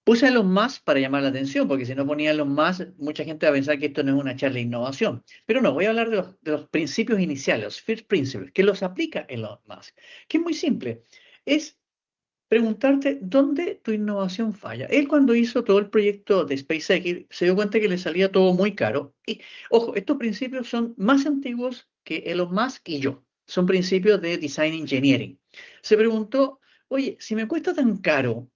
Puse a los más para llamar la atención, porque si no ponía a los más, mucha gente va a pensar que esto no es una charla de innovación. Pero no, voy a hablar de los principios iniciales, los first principles, que los aplica Elon Musk, que es muy simple. Es preguntarte dónde tu innovación falla. Él cuando hizo todo el proyecto de SpaceX se dio cuenta que le salía todo muy caro. Y ojo, estos principios son más antiguos que Elon Musk y yo. Son principios de design engineering. Se preguntó, oye, si me cuesta tan caro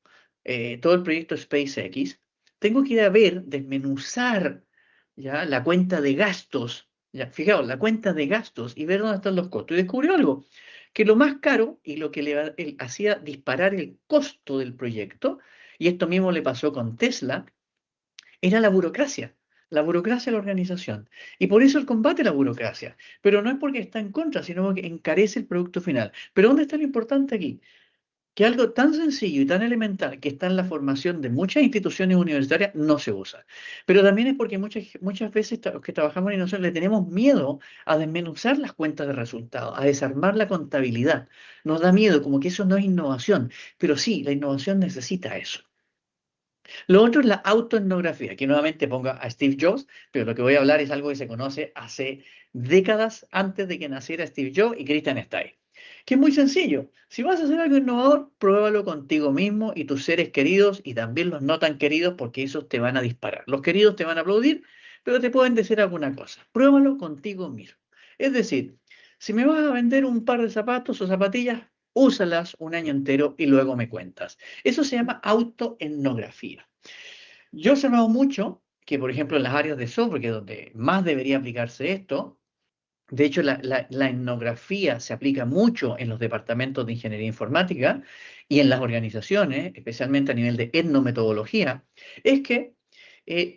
todo el proyecto SpaceX, tengo que ir a ver, desmenuzar ya la cuenta de gastos. Ya, fijaos, la cuenta de gastos y ver dónde están los costos. Y descubrió algo que lo más caro y lo que le hacía disparar el costo del proyecto, y esto mismo le pasó con Tesla, era la burocracia de la organización. Y por eso el combate a la burocracia. Pero no es porque está en contra, sino porque encarece el producto final. Pero ¿dónde está lo importante aquí? que algo tan sencillo y tan elemental que está en la formación de muchas instituciones universitarias no se usa. Pero también es porque muchas veces los que trabajamos en innovación le tenemos miedo a desmenuzar las cuentas de resultados, a desarmar la contabilidad. Nos da miedo, como que eso no es innovación. Pero sí, la innovación necesita eso. Lo otro es la autoetnografía, que nuevamente ponga a Steve Jobs, pero lo que voy a hablar es algo que se conoce hace décadas antes de que naciera Steve Jobs y Christian Stein, que es muy sencillo. Si vas a hacer algo innovador, pruébalo contigo mismo y tus seres queridos y también los no tan queridos porque esos te van a disparar. Los queridos te van a aplaudir, pero te pueden decir alguna cosa. Pruébalo contigo mismo. Es decir, si me vas a vender un par de zapatos o zapatillas, úsalas un año entero y luego me cuentas. Eso se llama autoetnografía. Yo he observado mucho que, por ejemplo, en las áreas de software, que es donde más debería aplicarse esto, de hecho, la etnografía se aplica mucho en los departamentos de ingeniería informática y en las organizaciones, especialmente a nivel de etnometodología, es que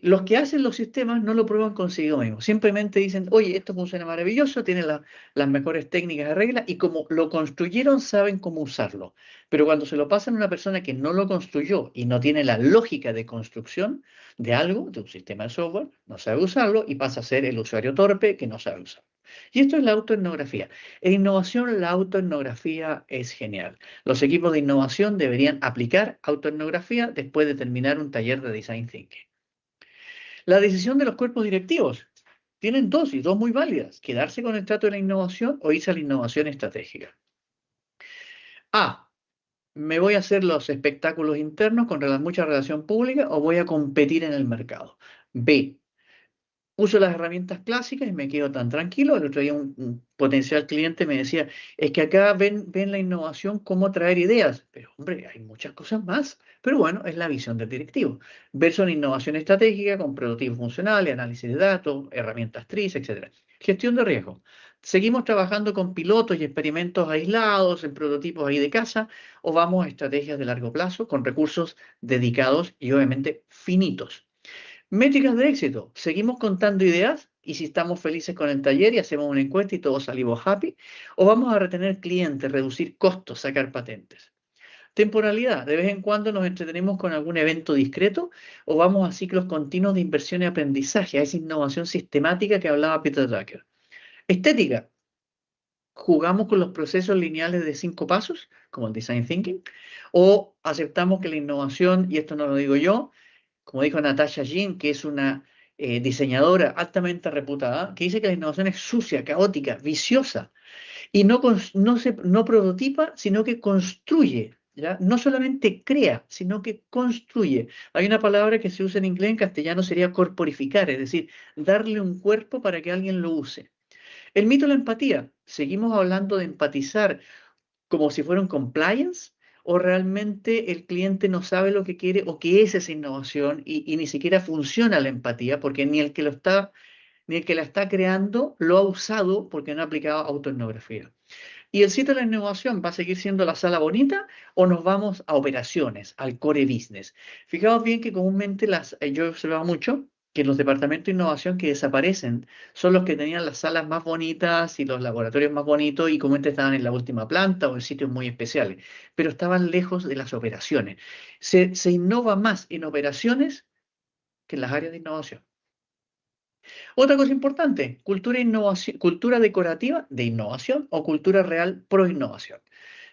los que hacen los sistemas no lo prueban consigo mismos. Simplemente dicen, oye, esto funciona maravilloso, tiene las mejores técnicas de regla y como lo construyeron, saben cómo usarlo. Pero cuando se lo pasan a una persona que no lo construyó y no tiene la lógica de construcción de algo, de un sistema de software, no sabe usarlo y pasa a ser el usuario torpe que no sabe usarlo. Y esto es la autoetnografía. En innovación, la autoetnografía es genial. Los equipos de innovación deberían aplicar autoetnografía después de terminar un taller de Design Thinking. La decisión de los cuerpos directivos. Tienen dos y dos muy válidas. Quedarse con el trato de la innovación o irse a la innovación estratégica. A. ¿Me voy a hacer los espectáculos internos con mucha relación pública o voy a competir en el mercado? B. Uso las herramientas clásicas y me quedo tan tranquilo. El otro día un potencial cliente me decía, es que acá ven la innovación como traer ideas. Pero hombre, hay muchas cosas más. Pero bueno, es la visión del directivo. Versus una innovación estratégica con prototipos funcionales, análisis de datos, herramientas TRIZ, etcétera. Gestión de riesgo. ¿Seguimos trabajando con pilotos y experimentos aislados en prototipos ahí de casa o vamos a estrategias de largo plazo con recursos dedicados y obviamente finitos? Métricas de éxito. ¿Seguimos contando ideas? Y si estamos felices con el taller y hacemos una encuesta y todos salimos happy, o vamos a retener clientes, reducir costos, sacar patentes. Temporalidad. De vez en cuando nos entretenemos con algún evento discreto o vamos a ciclos continuos de inversión y aprendizaje, a esa innovación sistemática que hablaba Peter Drucker. Estética. ¿Jugamos con los procesos lineales de 5 pasos, como el design thinking? ¿O aceptamos que la innovación, y esto no lo digo yo, como dijo Natasha Jean, que es una diseñadora altamente reputada, que dice que la innovación es sucia, caótica, viciosa, y no prototipa, sino que construye, ¿ya? No solamente crea, sino que construye. Hay una palabra que se usa en inglés, en castellano sería corporificar, es decir, darle un cuerpo para que alguien lo use. El mito de la empatía. Seguimos hablando de empatizar como si fuera un compliance, o realmente el cliente no sabe lo que quiere o qué es esa innovación y ni siquiera funciona la empatía porque ni el que la está creando lo ha usado porque no ha aplicado autoetnografía. Y el sitio de la innovación va a seguir siendo la sala bonita o nos vamos a operaciones, al core business. Fijaos bien que comúnmente yo he observado mucho que los departamentos de innovación que desaparecen son los que tenían las salas más bonitas y los laboratorios más bonitos y comúnmente estaban en la última planta o en sitios muy especiales, pero estaban lejos de las operaciones. Se innova más en operaciones que en las áreas de innovación. Otra cosa importante, cultura decorativa de innovación o cultura real pro innovación.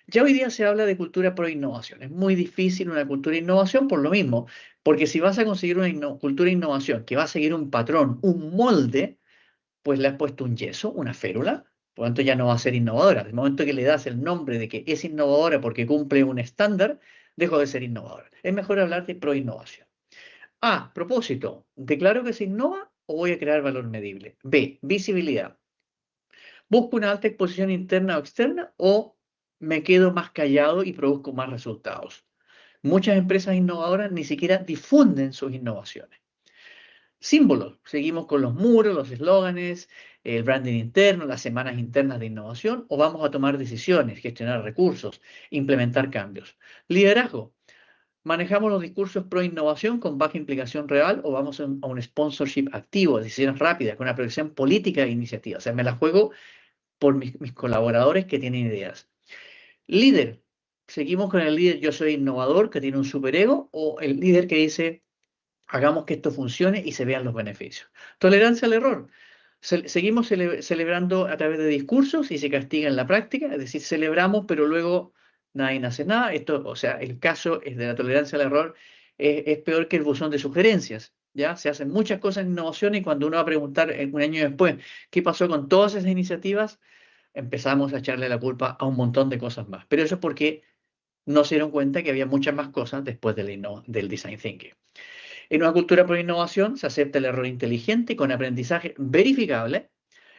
Ya hoy día se habla de cultura pro innovación. Es muy difícil una cultura de innovación por lo mismo, porque si vas a conseguir una cultura de innovación que va a seguir un patrón, un molde, pues le has puesto un yeso, una férula, por lo tanto ya no va a ser innovadora. Del momento que le das el nombre de que es innovadora porque cumple un estándar, dejó de ser innovadora. Es mejor hablar de pro innovación. A, propósito, ¿declaro que se innova o voy a crear valor medible? B, visibilidad. ¿Busco una alta exposición interna o externa o me quedo más callado y produzco más resultados? Muchas empresas innovadoras ni siquiera difunden sus innovaciones. Símbolos. Seguimos con los muros, los eslóganes, el branding interno, las semanas internas de innovación o vamos a tomar decisiones, gestionar recursos, implementar cambios. Liderazgo. ¿Manejamos los discursos pro innovación con baja implicación real o vamos a un sponsorship activo, decisiones rápidas, con una proyección política de iniciativa? O sea, me la juego por mis colaboradores que tienen ideas. Líder, ¿Seguimos con el líder yo soy innovador, que tiene un superego, o el líder que dice hagamos que esto funcione y se vean los beneficios? Tolerancia al error. Seguimos celebrando a través de discursos y se castiga en la práctica, es decir, celebramos, pero luego nadie hace nada. Esto, o sea, el caso es de la tolerancia al error es peor que el buzón de sugerencias. ¿Ya? Se hacen muchas cosas en innovación y cuando uno va a preguntar un año después qué pasó con todas esas iniciativas, empezamos a echarle la culpa a un montón de cosas más. Pero eso es porque no se dieron cuenta que había muchas más cosas después del design thinking. En una cultura por innovación se acepta el error inteligente con aprendizaje verificable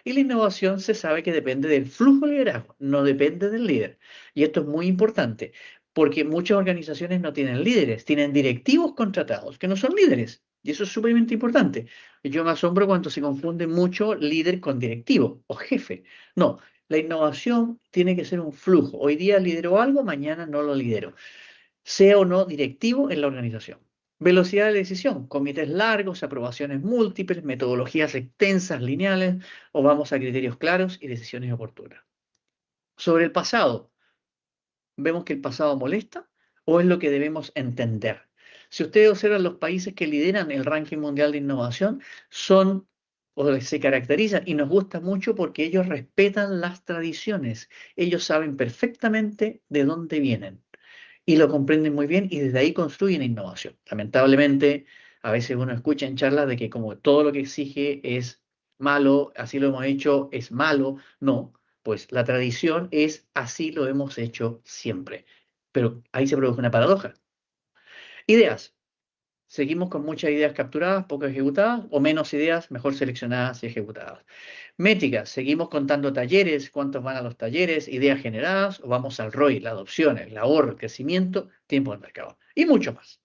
y la innovación se sabe que depende del flujo de liderazgo, no depende del líder. Y esto es muy importante porque muchas organizaciones no tienen líderes, tienen directivos contratados que no son líderes. Y eso es súper importante. Yo me asombro cuando se confunde mucho líder con directivo o jefe. No, la innovación tiene que ser un flujo. Hoy día lidero algo, mañana no lo lidero, sea o no directivo en la organización. Velocidad de decisión, comités largos, aprobaciones múltiples, metodologías extensas, lineales, o vamos a criterios claros y decisiones oportunas. Sobre el pasado, ¿vemos que el pasado molesta o es lo que debemos entender? Si ustedes observan los países que lideran el ranking mundial de innovación, son o se caracterizan y nos gusta mucho porque ellos respetan las tradiciones. Ellos saben perfectamente de dónde vienen y lo comprenden muy bien y desde ahí construyen innovación. Lamentablemente, a veces uno escucha en charlas de que como todo lo que exige es malo, así lo hemos hecho, es malo. No, pues la tradición es así lo hemos hecho siempre. Pero ahí se produce una paradoja. Ideas. Seguimos con muchas ideas capturadas, poco ejecutadas, o menos ideas, mejor seleccionadas y ejecutadas. Métricas, seguimos contando talleres, cuántos van a los talleres, ideas generadas, o vamos al ROI, la adopción, el ahorro, el crecimiento, tiempo de mercado, y mucho más.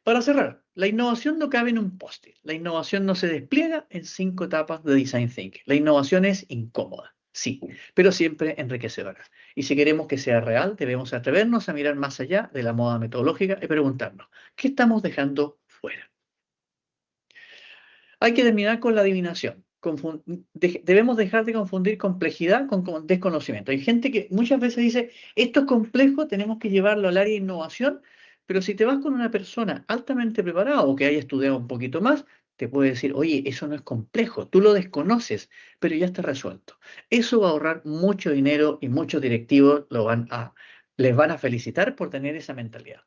Para cerrar, la innovación no cabe en un post-it. La innovación no se despliega en 5 etapas de Design Thinking. La innovación es incómoda, sí, pero siempre enriquecedora. Y si queremos que sea real, debemos atrevernos a mirar más allá de la moda metodológica y preguntarnos, ¿qué estamos dejando fuera? Hay que terminar con la adivinación. Debemos dejar de confundir complejidad con desconocimiento. Hay gente que muchas veces dice, esto es complejo, tenemos que llevarlo al área de innovación, pero si te vas con una persona altamente preparada o que haya estudiado un poquito más, te puede decir, oye, eso no es complejo, tú lo desconoces, pero ya está resuelto. Eso va a ahorrar mucho dinero y muchos directivos les van a felicitar por tener esa mentalidad.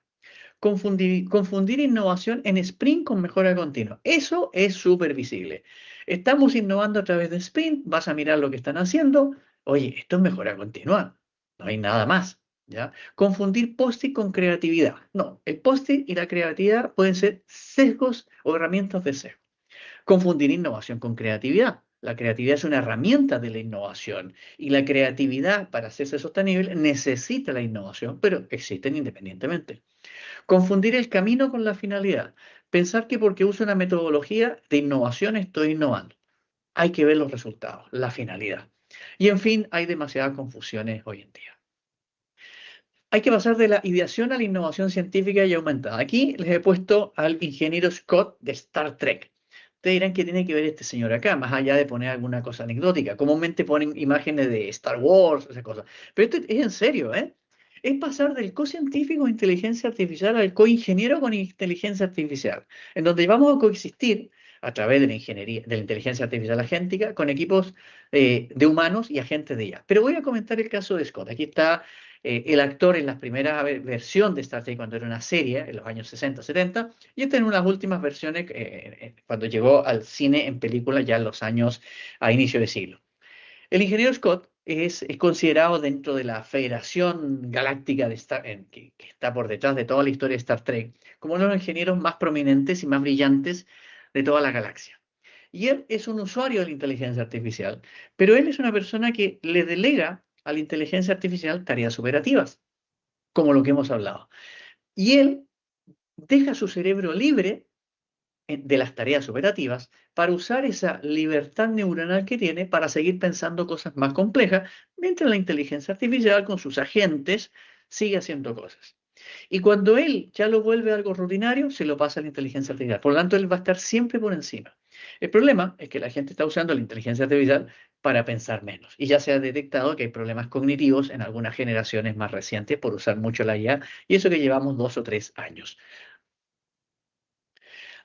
Confundir innovación en sprint con mejora continua. Eso es súper visible. Estamos innovando a través de sprint, vas a mirar lo que están haciendo. Oye, esto es mejora continua. No hay nada más. ¿Ya? Confundir post-it con creatividad. No, el post-it y la creatividad pueden ser sesgos o herramientas de sesgo. Confundir innovación con creatividad. La creatividad es una herramienta de la innovación y la creatividad para hacerse sostenible necesita la innovación, pero existen independientemente. Confundir el camino con la finalidad. Pensar que porque uso una metodología de innovación estoy innovando. Hay que ver los resultados, la finalidad. Y en fin, hay demasiadas confusiones hoy en día. Hay que pasar de la ideación a la innovación científica y aumentada. Aquí les he puesto al ingeniero Scott de Star Trek. Ustedes dirán que tiene que ver este señor acá, más allá de poner alguna cosa anecdótica. Comúnmente ponen imágenes de Star Wars, esas cosas. Pero esto es en serio, ¿eh? Es pasar del co-científico de inteligencia artificial al co-ingeniero con inteligencia artificial, en donde vamos a coexistir a través de la ingeniería, de la inteligencia artificial agéntica, con equipos de humanos y agentes de IA. Pero voy a comentar el caso de Scott. Aquí está el actor en la primera versión de Star Trek cuando era una serie, en los años 60, 70, y esta en unas últimas versiones cuando llegó al cine en película ya en los años a inicio de siglo. El ingeniero Scott es considerado dentro de la Federación Galáctica de que está por detrás de toda la historia de Star Trek, como uno de los ingenieros más prominentes y más brillantes de toda la galaxia. Y él es un usuario de la inteligencia artificial, pero él es una persona que le delega a la inteligencia artificial tareas operativas, como lo que hemos hablado. Y él deja su cerebro libre de las tareas operativas para usar esa libertad neuronal que tiene para seguir pensando cosas más complejas, mientras la inteligencia artificial con sus agentes sigue haciendo cosas. Y cuando él ya lo vuelve algo rutinario, se lo pasa a la inteligencia artificial. Por lo tanto, él va a estar siempre por encima. El problema es que la gente está usando la inteligencia artificial para pensar menos. Y ya se ha detectado que hay problemas cognitivos en algunas generaciones más recientes por usar mucho la IA, y eso que llevamos 2 o 3 años.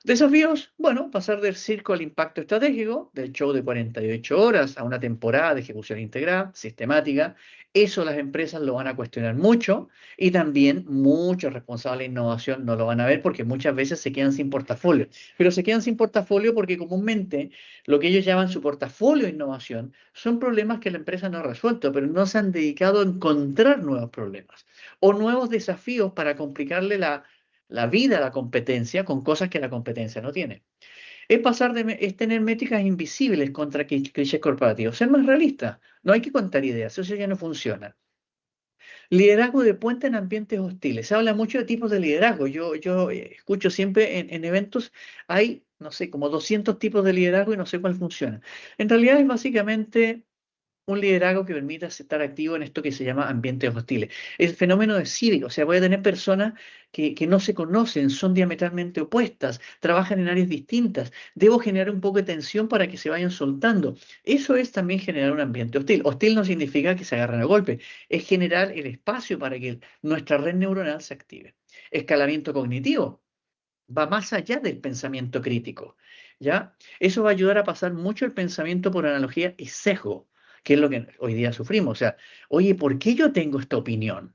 Desafíos, bueno, pasar del circo al impacto estratégico, del show de 48 horas a una temporada de ejecución integral, sistemática. Eso las empresas lo van a cuestionar mucho y también muchos responsables de innovación no lo van a ver porque muchas veces se quedan sin portafolio. Pero se quedan sin portafolio porque comúnmente lo que ellos llaman su portafolio de innovación son problemas que la empresa no ha resuelto, pero no se han dedicado a encontrar nuevos problemas o nuevos desafíos para complicarle la vida, la competencia, con cosas que la competencia no tiene. Es tener métricas invisibles contra clichés corporativos. Ser más realista. No hay que contar ideas, eso ya no funciona. Liderazgo de puente en ambientes hostiles. Se habla mucho de tipos de liderazgo. Yo escucho siempre en eventos, hay, no sé, como 200 tipos de liderazgo y no sé cuál funciona. En realidad es básicamente un liderazgo que permita estar activo en esto que se llama ambientes hostiles. El fenómeno de cívico, o sea, voy a tener personas que no se conocen, son diametralmente opuestas, trabajan en áreas distintas. Debo generar un poco de tensión para que se vayan soltando. Eso es también generar un ambiente hostil. Hostil no significa que se agarren a golpe, es generar el espacio para que nuestra red neuronal se active. Escalamiento cognitivo va más allá del pensamiento crítico, ¿ya? Eso va a ayudar a pasar mucho el pensamiento por analogía y sesgo, que es lo que hoy día sufrimos. O sea, oye, ¿por qué yo tengo esta opinión?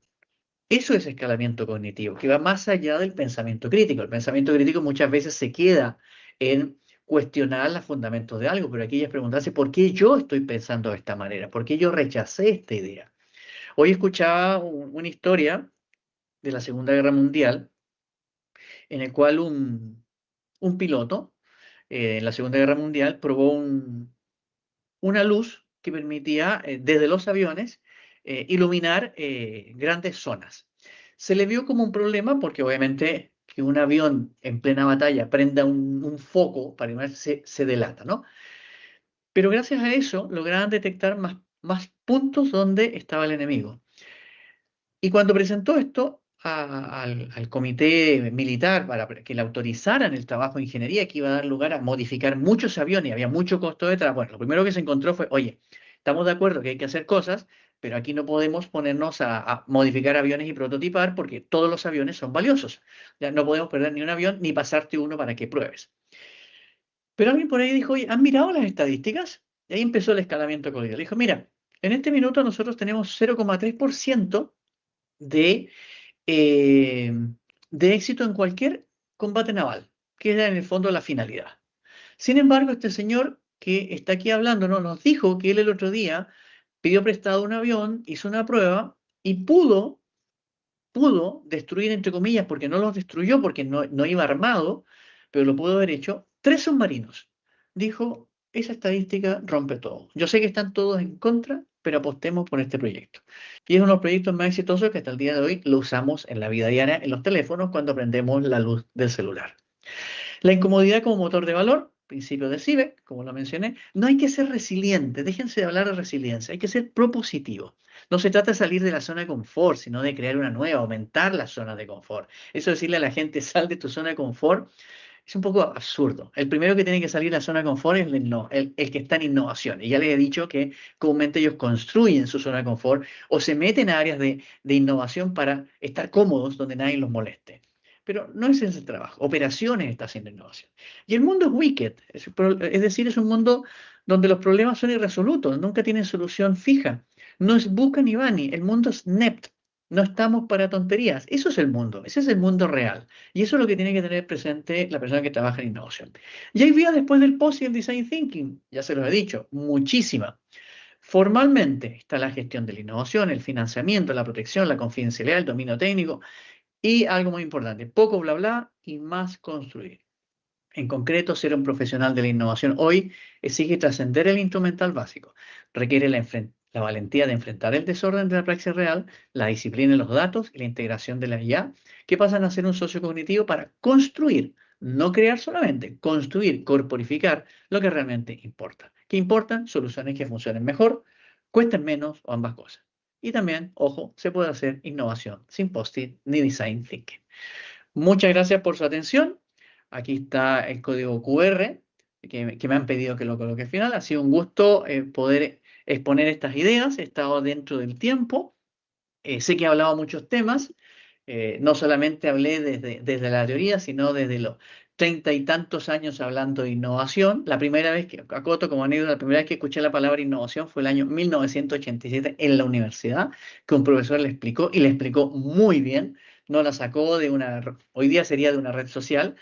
Eso es escalamiento cognitivo, que va más allá del pensamiento crítico. El pensamiento crítico muchas veces se queda en cuestionar los fundamentos de algo, pero aquí es preguntarse por qué yo estoy pensando de esta manera, por qué yo rechacé esta idea. Hoy escuchaba una historia de la Segunda Guerra Mundial en el cual un piloto en la Segunda Guerra Mundial probó una luz que permitía desde los aviones iluminar grandes zonas. Se le vio como un problema porque obviamente que un avión en plena batalla prenda un foco para iluminar se delata, ¿no? Pero gracias a eso lograban detectar más puntos donde estaba el enemigo. Y cuando presentó esto al comité militar para que le autorizaran el trabajo de ingeniería que iba a dar lugar a modificar muchos aviones, y había mucho costo detrás, bueno, lo primero que se encontró fue, oye, estamos de acuerdo que hay que hacer cosas, pero aquí no podemos ponernos a modificar aviones y prototipar porque todos los aviones son valiosos. Ya no podemos perder ni un avión ni pasarte uno para que pruebes. Pero alguien por ahí dijo, oye, ¿han mirado las estadísticas? Y ahí empezó el escalamiento cognitivo. Le dijo, mira, en este minuto nosotros tenemos 0,3% de eh, de éxito en cualquier combate naval, que era en el fondo la finalidad. Sin embargo, este señor que está aquí hablando, ¿no? Nos dijo que él el otro día pidió prestado un avión, hizo una prueba y pudo destruir, entre comillas, porque no los destruyó, porque no iba armado, pero lo pudo haber hecho, 3 submarinos. Dijo, esa estadística rompe todo. Yo sé que están todos en contra, pero apostemos por este proyecto. Y es uno de los proyectos más exitosos que hasta el día de hoy lo usamos en la vida diaria, en los teléfonos, cuando prendemos la luz del celular. La incomodidad como motor de valor, principio de CIBEC, como lo mencioné, no hay que ser resiliente, déjense de hablar de resiliencia, hay que ser propositivo. No se trata de salir de la zona de confort, sino de crear una nueva, aumentar la zona de confort. Eso decirle a la gente, sal de tu zona de confort, es un poco absurdo. El primero que tiene que salir de la zona de confort es el que está en innovación. Y ya les he dicho que comúnmente ellos construyen su zona de confort o se meten a áreas de innovación para estar cómodos donde nadie los moleste. Pero no es ese el trabajo. Operaciones está haciendo innovación. Y el mundo es wicked, es decir, es un mundo donde los problemas son irresolutos, nunca tienen solución fija. No es Buca ni Bani, el mundo es NEPT. No estamos para tonterías. Eso es el mundo, ese es el mundo real. Y eso es lo que tiene que tener presente la persona que trabaja en innovación. Y hay vías después del post y el design thinking, ya se los he dicho, muchísima. Formalmente está la gestión de la innovación, el financiamiento, la protección, la confidencialidad, el dominio técnico y algo muy importante, poco bla bla y más construir. En concreto, ser un profesional de la innovación hoy exige trascender el instrumental básico. Requiere la valentía de enfrentar el desorden de la praxis real, la disciplina de los datos y la integración de la IA, que pasan a ser un socio cognitivo para construir, no crear solamente, construir, corporificar lo que realmente importa. ¿Qué importan? Soluciones que funcionen mejor, cuesten menos o ambas cosas. Y también, ojo, se puede hacer innovación sin post-it ni design thinking. Muchas gracias por su atención. Aquí está el código QR que me han pedido que lo coloque al final. Ha sido un gusto poder exponer estas ideas. He estado dentro del tiempo. Sé que he hablado muchos temas. No solamente hablé desde la teoría, sino desde los 30 y tantos años hablando de innovación. La primera vez que, acoto como anécdota, la primera vez que escuché la palabra innovación fue el año 1987 en la universidad, que un profesor le explicó y le explicó muy bien. No la sacó de hoy día sería de una red social,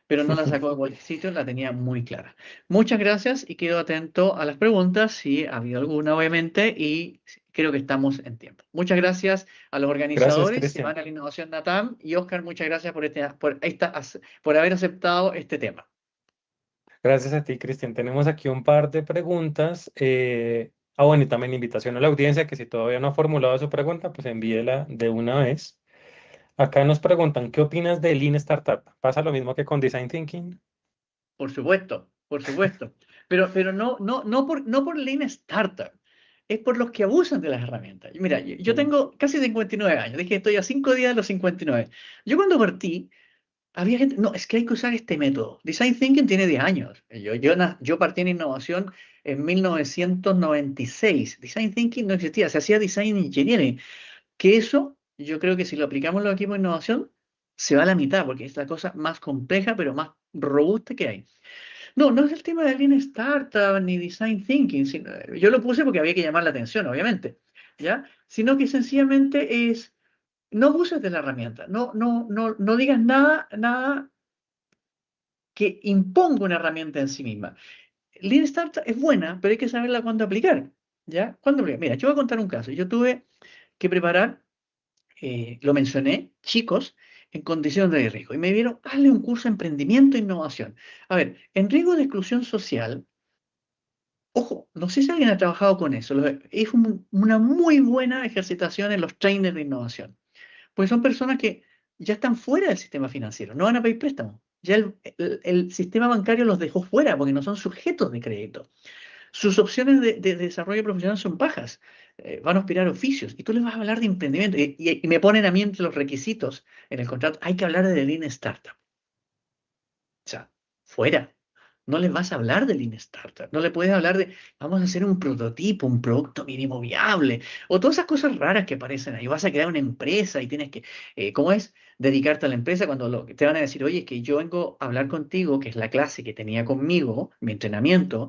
pero no la sacó de cualquier sitio, la tenía muy clara. Muchas gracias y quedo atento a las preguntas, si ha habido alguna, obviamente, y creo que estamos en tiempo. Muchas gracias a los Gracias, organizadores, Cristian. Semana de la Innovación NATAM, y Oscar, muchas gracias por haber aceptado este tema. Gracias a ti, Cristian. Tenemos aquí un par de preguntas. Bueno, y también invitación a la audiencia que si todavía no ha formulado su pregunta, pues envíela de una vez. Acá nos preguntan, ¿qué opinas de Lean Startup? ¿Pasa lo mismo que con Design Thinking? Por supuesto, por supuesto. Pero no por Lean Startup, es por los que abusan de las herramientas. Y mira, yo Mm, tengo casi 59 años, dije que estoy a 5 días de los 59. Yo cuando partí, había gente, no, es que hay que usar este método. Design Thinking tiene 10 años. Yo partí en innovación en 1996. Design Thinking no existía, se hacía Design Engineering. Que eso, yo creo que si lo aplicamos en los equipos de innovación, se va a la mitad, porque es la cosa más compleja, pero más robusta que hay. No, no es el tema de Lean Startup ni Design Thinking. Yo lo puse porque había que llamar la atención, obviamente, ¿ya? Sino que sencillamente es, no abuses de la herramienta, no digas nada que imponga una herramienta en sí misma. Lean Startup es buena, pero hay que saberla cuándo aplicar, ¿ya? ¿Cuándo aplicar? Mira, yo voy a contar un caso. Yo tuve que preparar, lo mencioné, chicos en condiciones de riesgo, y me dieron, hazle un curso de emprendimiento e innovación. A ver, en riesgo de exclusión social, ojo, no sé si alguien ha trabajado con eso. Es una muy buena ejercitación en los trainers de innovación. Pues son personas que ya están fuera del sistema financiero, no van a pedir préstamos. Ya el sistema bancario los dejó fuera porque no son sujetos de crédito. Sus opciones de desarrollo profesional son bajas. Van a aspirar a oficios. Y tú les vas a hablar de emprendimiento. Y me ponen a mí entre los requisitos en el contrato. Hay que hablar de Lean Startup. O sea, fuera. No les vas a hablar de Lean Startup. No le puedes hablar de, vamos a hacer un prototipo, un producto mínimo viable. O todas esas cosas raras que aparecen ahí. Vas a crear una empresa y tienes que, ¿cómo es? Dedicarte a la empresa cuando te van a decir, oye, es que yo vengo a hablar contigo, que es la clase que tenía conmigo, mi entrenamiento.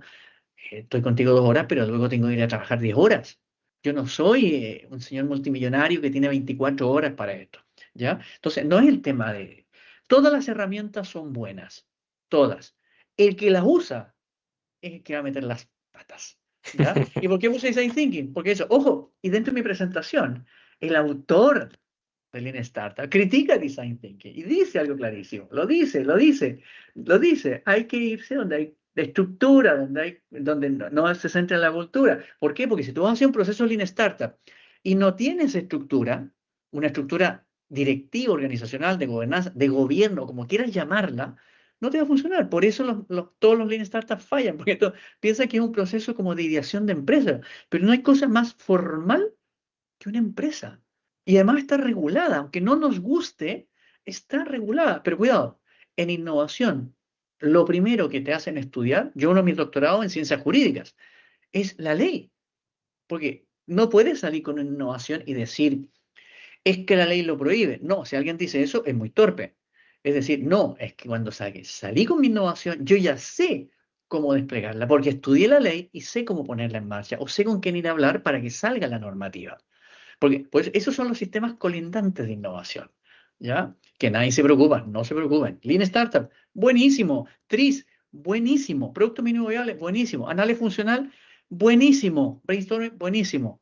Estoy contigo 2 horas, pero luego tengo que ir a trabajar 10 horas. Yo no soy un señor multimillonario que tiene 24 horas para esto, ¿ya? Entonces, no es el tema de... Todas las herramientas son buenas, todas. El que las usa es el que va a meter las patas, ¿ya? ¿Y por qué puse Design Thinking? Porque eso, ojo, y dentro de mi presentación, el autor de Lean Startup critica Design Thinking y dice algo clarísimo, lo dice, hay que irse donde hay de estructura, donde no se centra en la cultura. ¿Por qué? Porque si tú vas a hacer un proceso Lean Startup y no tienes estructura, una estructura directiva, organizacional, de gobernanza, de gobierno, como quieras llamarla, no te va a funcionar. Por eso todos los Lean Startups fallan, porque tú piensas que es un proceso como de ideación de empresa, pero no hay cosa más formal que una empresa. Y además está regulada, aunque no nos guste, está regulada. Pero cuidado, en innovación, lo primero que te hacen estudiar, yo uno de mis doctorados en ciencias jurídicas, es la ley. Porque no puedes salir con una innovación y decir, es que la ley lo prohíbe. No, si alguien dice eso, es muy torpe. Es decir, no, es que cuando salí con mi innovación, yo ya sé cómo desplegarla, porque estudié la ley y sé cómo ponerla en marcha, o sé con quién ir a hablar para que salga la normativa. Porque pues, esos son los sistemas colindantes de innovación, ¿ya? Que nadie se preocupa, no se preocupen. Lean Startup, buenísimo. TRIS, buenísimo. Producto mínimo viable, buenísimo. Análisis funcional, buenísimo. Brainstorming, buenísimo.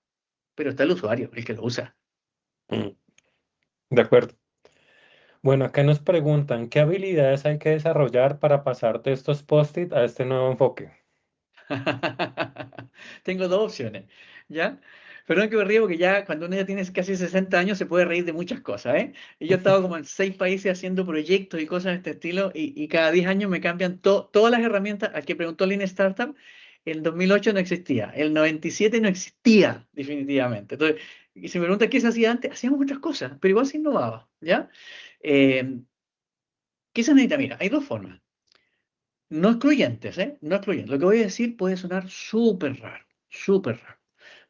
Pero está el usuario, el que lo usa. mm, de acuerdo. Bueno, acá nos preguntan, ¿qué habilidades hay que desarrollar para pasar de estos post-it a este nuevo enfoque? Tengo dos opciones, ¿ya? Perdón que me río porque ya cuando uno ya tiene casi 60 años se puede reír de muchas cosas, ¿eh? Y yo he estado como en 6 países haciendo proyectos y cosas de este estilo y cada 10 años me cambian todas las herramientas. Al que preguntó Lean Startup, el 2008 no existía, el 97 no existía definitivamente. Entonces, y si me preguntan qué se hacía antes, hacíamos otras cosas, pero igual se innovaba, ¿ya? Eh, ¿Qué se necesita? Mira, hay dos formas. No excluyentes, ¿eh? No excluyentes. Lo que voy a decir puede sonar súper raro, súper raro.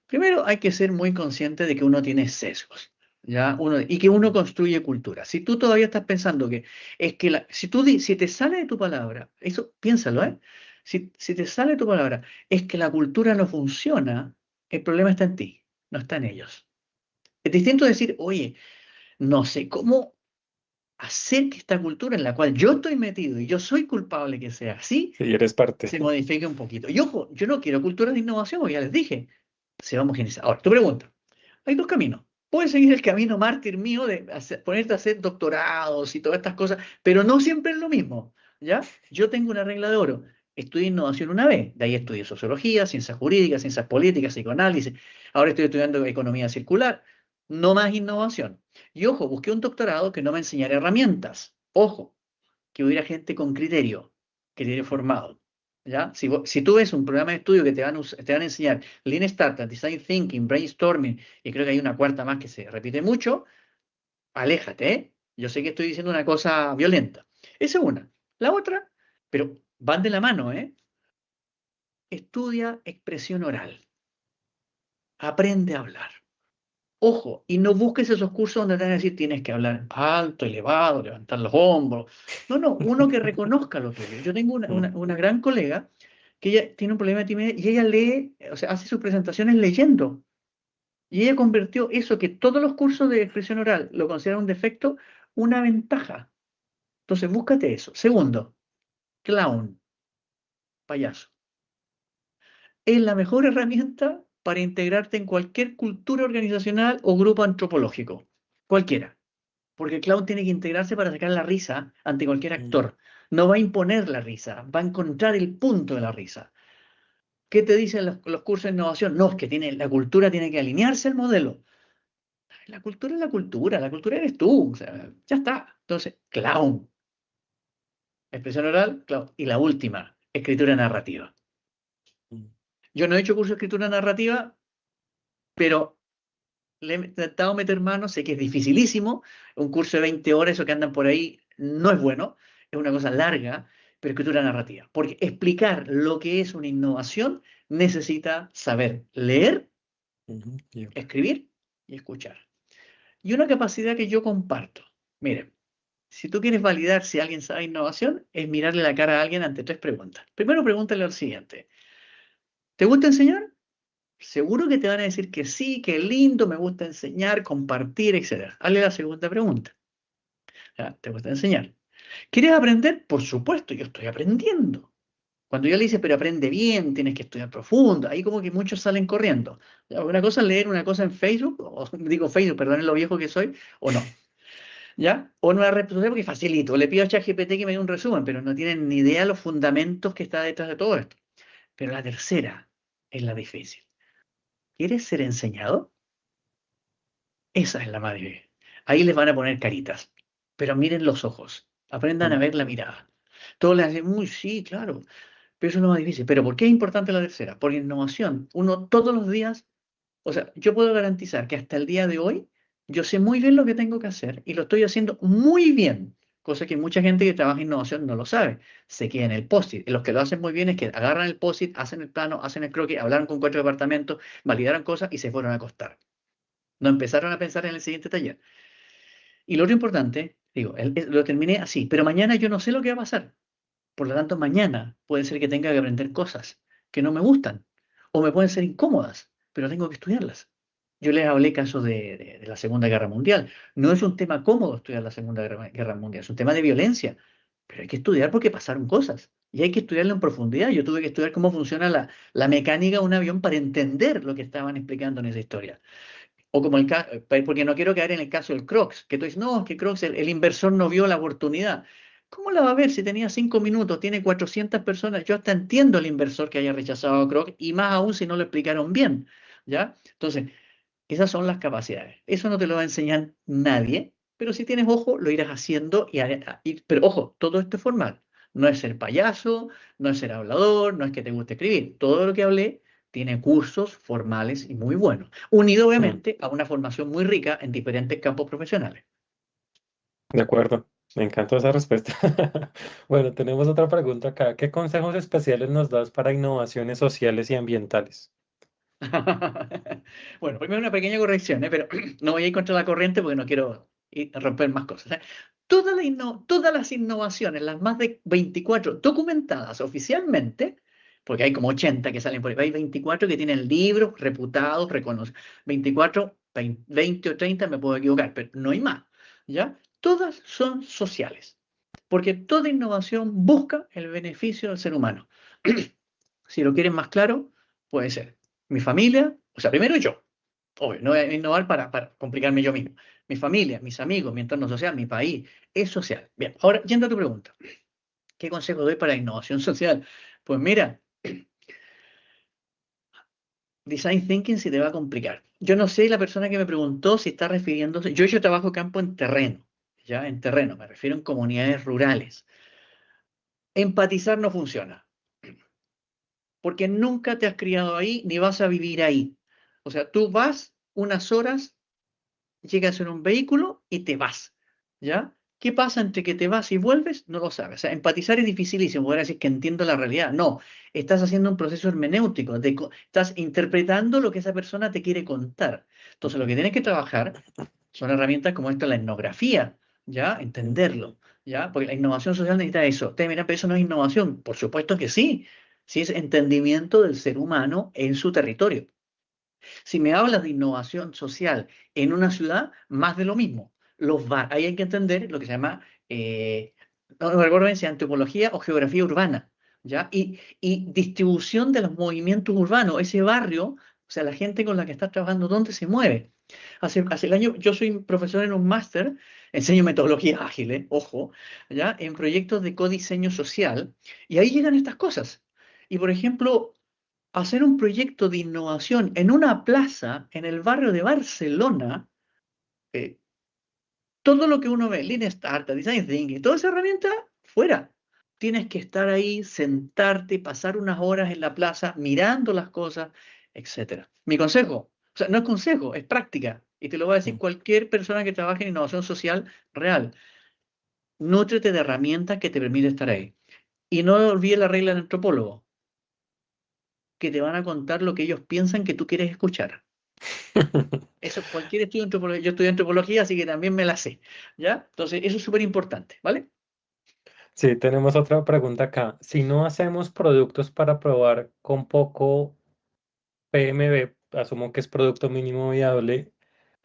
Primero hay que ser muy consciente de que uno tiene sesgos, ¿ya? Y que uno construye cultura. Si tú todavía estás pensando que es que si te sale de tu palabra, eso piénsalo, ¿eh? Si te sale de tu palabra, es que la cultura no funciona, el problema está en ti, no está en ellos. Es distinto decir, oye, no sé cómo hacer que esta cultura en la cual yo estoy metido y yo soy culpable que sea así, Si eres parte. se modifique un poquito. Y ojo, yo no quiero culturas de innovación, porque ya les dije, se va a homogeneizar. Ahora, tu pregunta. Hay dos caminos. Puedes seguir el camino mártir mío de ponerte a hacer doctorados y todas estas cosas, pero no siempre es lo mismo, ¿ya? Yo tengo una regla de oro. Estudié innovación una vez, de ahí estudié sociología, ciencias jurídicas, ciencias políticas, psicoanálisis. Ahora estoy estudiando economía circular. No más innovación. Y ojo, busqué un doctorado que no me enseñara herramientas. Ojo, que hubiera gente con criterio, criterio formado. ¿Ya? Si tú ves un programa de estudio que te van a enseñar Lean Startup, Design Thinking, Brainstorming, y creo que hay una cuarta más que se repite mucho, aléjate, ¿eh? Yo sé que estoy diciendo una cosa violenta. Esa es una. La otra, pero van de la mano, ¿eh? Estudia expresión oral. Aprende a hablar. Ojo, y no busques esos cursos donde te van a decir tienes que hablar alto, elevado, levantar los hombros. No, no, uno que reconozca lo tuyo. Yo tengo Mm. una gran colega que ella tiene un problema de timidez y ella lee, o sea, hace sus presentaciones leyendo. Y ella convirtió eso que todos los cursos de expresión oral lo consideran un defecto, una ventaja. Entonces, búscate eso. Segundo, clown, payaso. Es la mejor herramienta para integrarte en cualquier cultura organizacional o grupo antropológico. Cualquiera. Porque el clown tiene que integrarse para sacar la risa ante cualquier Mm. actor. No va a imponer la risa, va a encontrar el punto de la risa. ¿Qué te dicen los cursos de innovación? No, es que la cultura tiene que alinearse al modelo. La cultura es la cultura eres tú. O sea, ya está. Entonces, clown, expresión oral, clown. Y la última, escritura narrativa. Mm. Yo no he hecho curso de escritura narrativa, pero le he intentado meter mano, sé que es dificilísimo, un curso de 20 horas, eso que andan por ahí, no es bueno, es una cosa larga, pero escritura narrativa, porque explicar lo que es una innovación necesita saber leer, Ujú. Y hablar. escribir y escuchar. Y una capacidad que yo comparto. Miren, si tú quieres validar si alguien sabe innovación, es mirarle la cara a alguien ante tres preguntas. Primero pregúntale al siguiente, ¿te gusta enseñar? Seguro que te van a decir que sí, que lindo, me gusta enseñar, compartir, etcétera. Hazle la segunda pregunta. Ya, ¿te gusta enseñar? ¿Quieres aprender? Por supuesto, yo estoy aprendiendo. Cuando yo le dice, pero aprende bien, tienes que estudiar profundo, ahí como que muchos salen corriendo. Ya, una cosa es leer una cosa en Facebook, o digo Facebook, perdón, lo viejo que soy, o no. ¿Ya? O en una red social porque facilito. Le pido a ChatGPT que me dé un resumen, pero no tienen ni idea los fundamentos que está detrás de todo esto. Pero la tercera es la difícil. ¿Quieres ser enseñado? Esa es la más difícil. Ahí les van a poner caritas, pero miren los ojos, aprendan a Mm. ver la mirada. Todos les hacen, muy sí, claro, pero eso es lo más difícil. ¿Pero por qué es importante la tercera? Por innovación. Uno todos los días, o sea, yo puedo garantizar que hasta el día de hoy, yo sé muy bien lo que tengo que hacer y lo estoy haciendo muy bien, cosa que mucha gente que trabaja en innovación no lo sabe. Se queda en el post-it. Y los que lo hacen muy bien es que agarran el post-it, hacen el plano, hacen el croquis, hablaron con cuatro departamentos, validaron cosas y se fueron a acostar. No empezaron a pensar en el siguiente taller. Y lo otro importante, digo, lo terminé así, pero mañana yo no sé lo que va a pasar. Por lo tanto, mañana puede ser que tenga que aprender cosas que no me gustan o me pueden ser incómodas, pero tengo que estudiarlas. Yo les hablé casos de la Segunda Guerra Mundial. No es un tema cómodo estudiar la Guerra Mundial, es un tema de violencia, pero hay que estudiar porque pasaron cosas y hay que estudiarlo en profundidad. Yo tuve que estudiar cómo funciona la mecánica de un avión para entender lo que estaban explicando en esa historia. O como porque no quiero caer en el caso del Crocs, que tú dices, no, es que Crocs, el inversor no vio la oportunidad. ¿Cómo la va a ver si tenía 5 minutos, tiene 400 personas? Yo hasta entiendo al inversor que haya rechazado a Crocs y más aún si no lo explicaron bien, ¿ya? Entonces, esas son las capacidades. Eso no te lo va a enseñar nadie, pero si tienes ojo, lo irás haciendo. Pero ojo, todo esto es formal. No es ser payaso, no es ser hablador, no es que te guste escribir. Todo lo que hablé tiene cursos formales y muy buenos, unido Mm. obviamente a una formación muy rica en diferentes campos profesionales. De acuerdo. Me encantó esa respuesta. Bueno, tenemos otra pregunta acá. ¿Qué consejos especiales nos das para innovaciones sociales y ambientales? Bueno, primero una pequeña corrección, ¿eh? Pero no voy a ir contra la corriente porque no quiero romper más cosas, ¿eh? Todas las innovaciones, las más de 24 documentadas oficialmente, porque hay como 80 que salen por ahí, hay 24 que tienen libros reputados, reconocidos, 24, 20 o 30 me puedo equivocar, pero no hay más, ¿ya? Todas son sociales, porque toda innovación busca el beneficio del ser humano. Si lo quieren más claro, puede ser mi familia, o sea, primero yo, obvio, no voy a innovar para complicarme yo mismo. Mi familia, mis amigos, mi entorno social, mi país, es social. Bien, ahora, yendo a tu pregunta, ¿qué consejo doy para innovación social? Pues mira, design thinking se te va a complicar. Yo no sé la persona que me preguntó si está refiriéndose, yo he hecho trabajo campo en terreno, ya en terreno, me refiero en comunidades rurales. Empatizar no funciona, porque nunca te has criado ahí ni vas a vivir ahí. O sea, tú vas unas horas, llegas en un vehículo y te vas, ¿ya? ¿Qué pasa entre que te vas y vuelves? No lo sabes. O sea, empatizar es dificilísimo, poder decir que entiendo la realidad. No, estás haciendo un proceso hermenéutico, estás interpretando lo que esa persona te quiere contar. Entonces, lo que tienes que trabajar son herramientas como esta, la etnografía, ¿ya? Entenderlo, ¿ya? Porque la innovación social necesita eso. Te mira, pero eso no es innovación. Por supuesto que sí. Sí es entendimiento del ser humano en su territorio. Si me hablas de innovación social en una ciudad, más de lo mismo. Ahí hay que entender lo que se llama, no recuerdo bien si antropología o geografía urbana, ¿ya? Y distribución de los movimientos urbanos, ese barrio, o sea, la gente con la que estás trabajando, ¿dónde se mueve? Hace el año, yo soy profesor en un máster, enseño metodología ágil, ojo, ¿ya? En proyectos de codiseño social, y ahí llegan estas cosas. Y por ejemplo, hacer un proyecto de innovación en una plaza en el barrio de Barcelona, eh, todo lo que uno ve, Lean Startup, Design Thinking, toda esa herramienta, fuera. Tienes que estar ahí, sentarte, pasar unas horas en la plaza mirando las cosas, etcétera. Mi consejo, o sea, no es consejo, es práctica. Y te lo va a decir Mm. cualquier persona que trabaje en innovación social real. Nútrete de herramientas que te permiten estar ahí. Y no olvides la regla del antropólogo, que te van a contar lo que ellos piensan que tú quieres escuchar. Eso, cualquier estudio de antropología, yo estudié antropología, así que también me la sé, ¿ya? Entonces, eso es súper importante, ¿vale? Sí, tenemos otra pregunta acá. Si no hacemos productos para probar con poco PMB, asumo que es producto mínimo viable,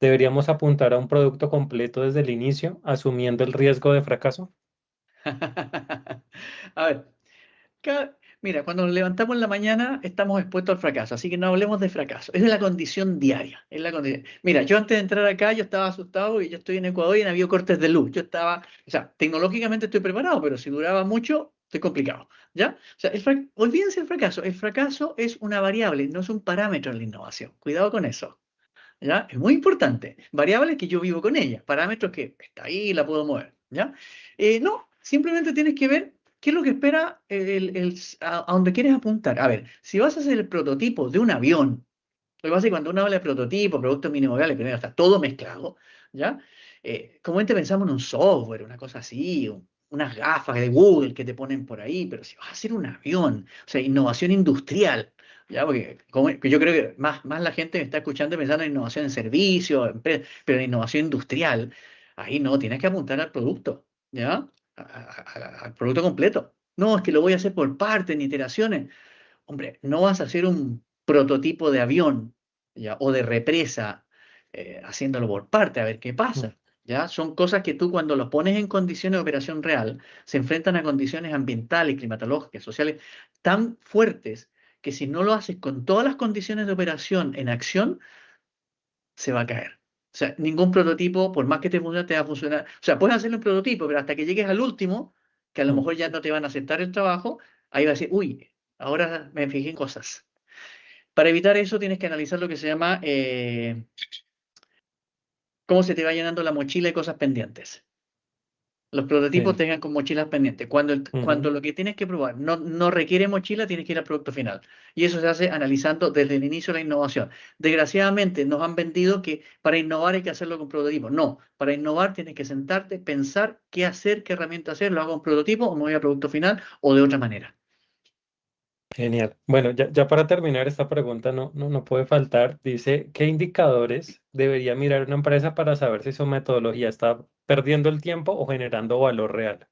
¿deberíamos apuntar a un producto completo desde el inicio, asumiendo el riesgo de fracaso? A ver, mira, cuando nos levantamos en la mañana estamos expuestos al fracaso, así que no hablemos de fracaso, es de la condición diaria, es la condición. Mira, yo antes de entrar acá yo estaba asustado y yo estoy en Ecuador y han habido cortes de luz, yo estaba, o sea, tecnológicamente estoy preparado, pero si duraba mucho, estoy complicado, ¿ya? O sea, olvídense el fracaso es una variable, no es un parámetro en la innovación, cuidado con eso. ¿Ya? Es muy importante. Variables que yo vivo con ella, parámetros que está ahí, la puedo mover, ¿ya? No, simplemente tienes que ver qué es lo que espera a donde quieres apuntar. A ver, si vas a hacer el prototipo de un avión, lo que pasa es que cuando uno habla de prototipo, productos mínimos viables, primero está todo mezclado, ¿ya? Comúnmente pensamos en un software, una cosa así, unas gafas de Google que te ponen por ahí, pero si vas a hacer un avión, o sea, innovación industrial, ¿ya? Porque que yo creo que más la gente me está escuchando pensando en innovación en servicios, pero en innovación industrial, ahí no, tienes que apuntar al producto, ¿ya? Al producto completo. No, es que lo voy a hacer por partes, en iteraciones. Hombre, no vas a hacer un prototipo de avión, ¿ya? O de represa, haciéndolo por parte, a ver qué Mm. pasa. ¿Ya? Son cosas que tú cuando lo pones en condiciones de operación real, se enfrentan a condiciones ambientales, climatológicas, sociales, tan fuertes que si no lo haces con todas las condiciones de operación en acción, se va a caer. O sea, ningún prototipo, por más que te funcione, te va a funcionar. O sea, puedes hacerle un prototipo, pero hasta que llegues al último, que a lo Mm. mejor ya no te van a aceptar el trabajo, ahí va a decir, uy, ahora me fijé en cosas. Para evitar eso tienes que analizar lo que se llama cómo se te va llenando la mochila de cosas pendientes. Los prototipos Sí. tengan con mochilas pendientes. Cuando Ujú. lo que tienes que probar no requiere mochila, tienes que ir al producto final. Y eso se hace analizando desde el inicio de la innovación. Desgraciadamente nos han vendido que para innovar hay que hacerlo con prototipos. No, para innovar tienes que sentarte, pensar qué hacer, qué herramienta hacer, lo hago con prototipo o me voy a producto final o de otra manera. Genial. Bueno, ya para terminar esta pregunta no puede faltar. Dice, ¿qué indicadores debería mirar una empresa para saber si su metodología está perdiendo el tiempo o generando valor real?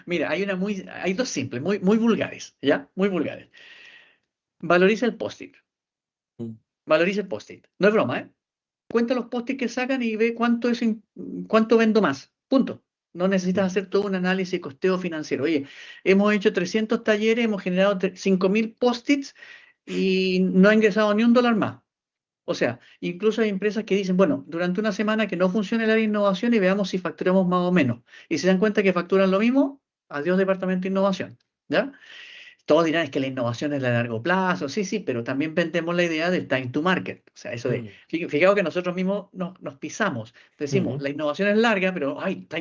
Mira, hay dos simples, muy vulgares, ¿ya? Muy vulgares. Valoriza el post-it. Mm. Valoriza el post-it. No es broma, ¿eh? Cuenta los post-it que sacan y ve cuánto vendo más. Punto. No necesitas hacer todo un análisis de costeo financiero. Oye, hemos hecho 300 talleres, hemos generado 5.000 post-its y no ha ingresado ni un dólar más. O sea, incluso hay empresas que dicen, bueno, durante una semana que no funcione el área de innovación y veamos si facturamos más o menos. Y se dan cuenta que facturan lo mismo, adiós departamento de innovación. ¿Ya? Todos dirán es que la innovación es a largo plazo, sí, sí, pero también vendemos la idea del time to market. O sea, eso de, Mm. fijaos que nosotros mismos nos pisamos. Decimos, Ujú. la innovación es larga, pero, ay, time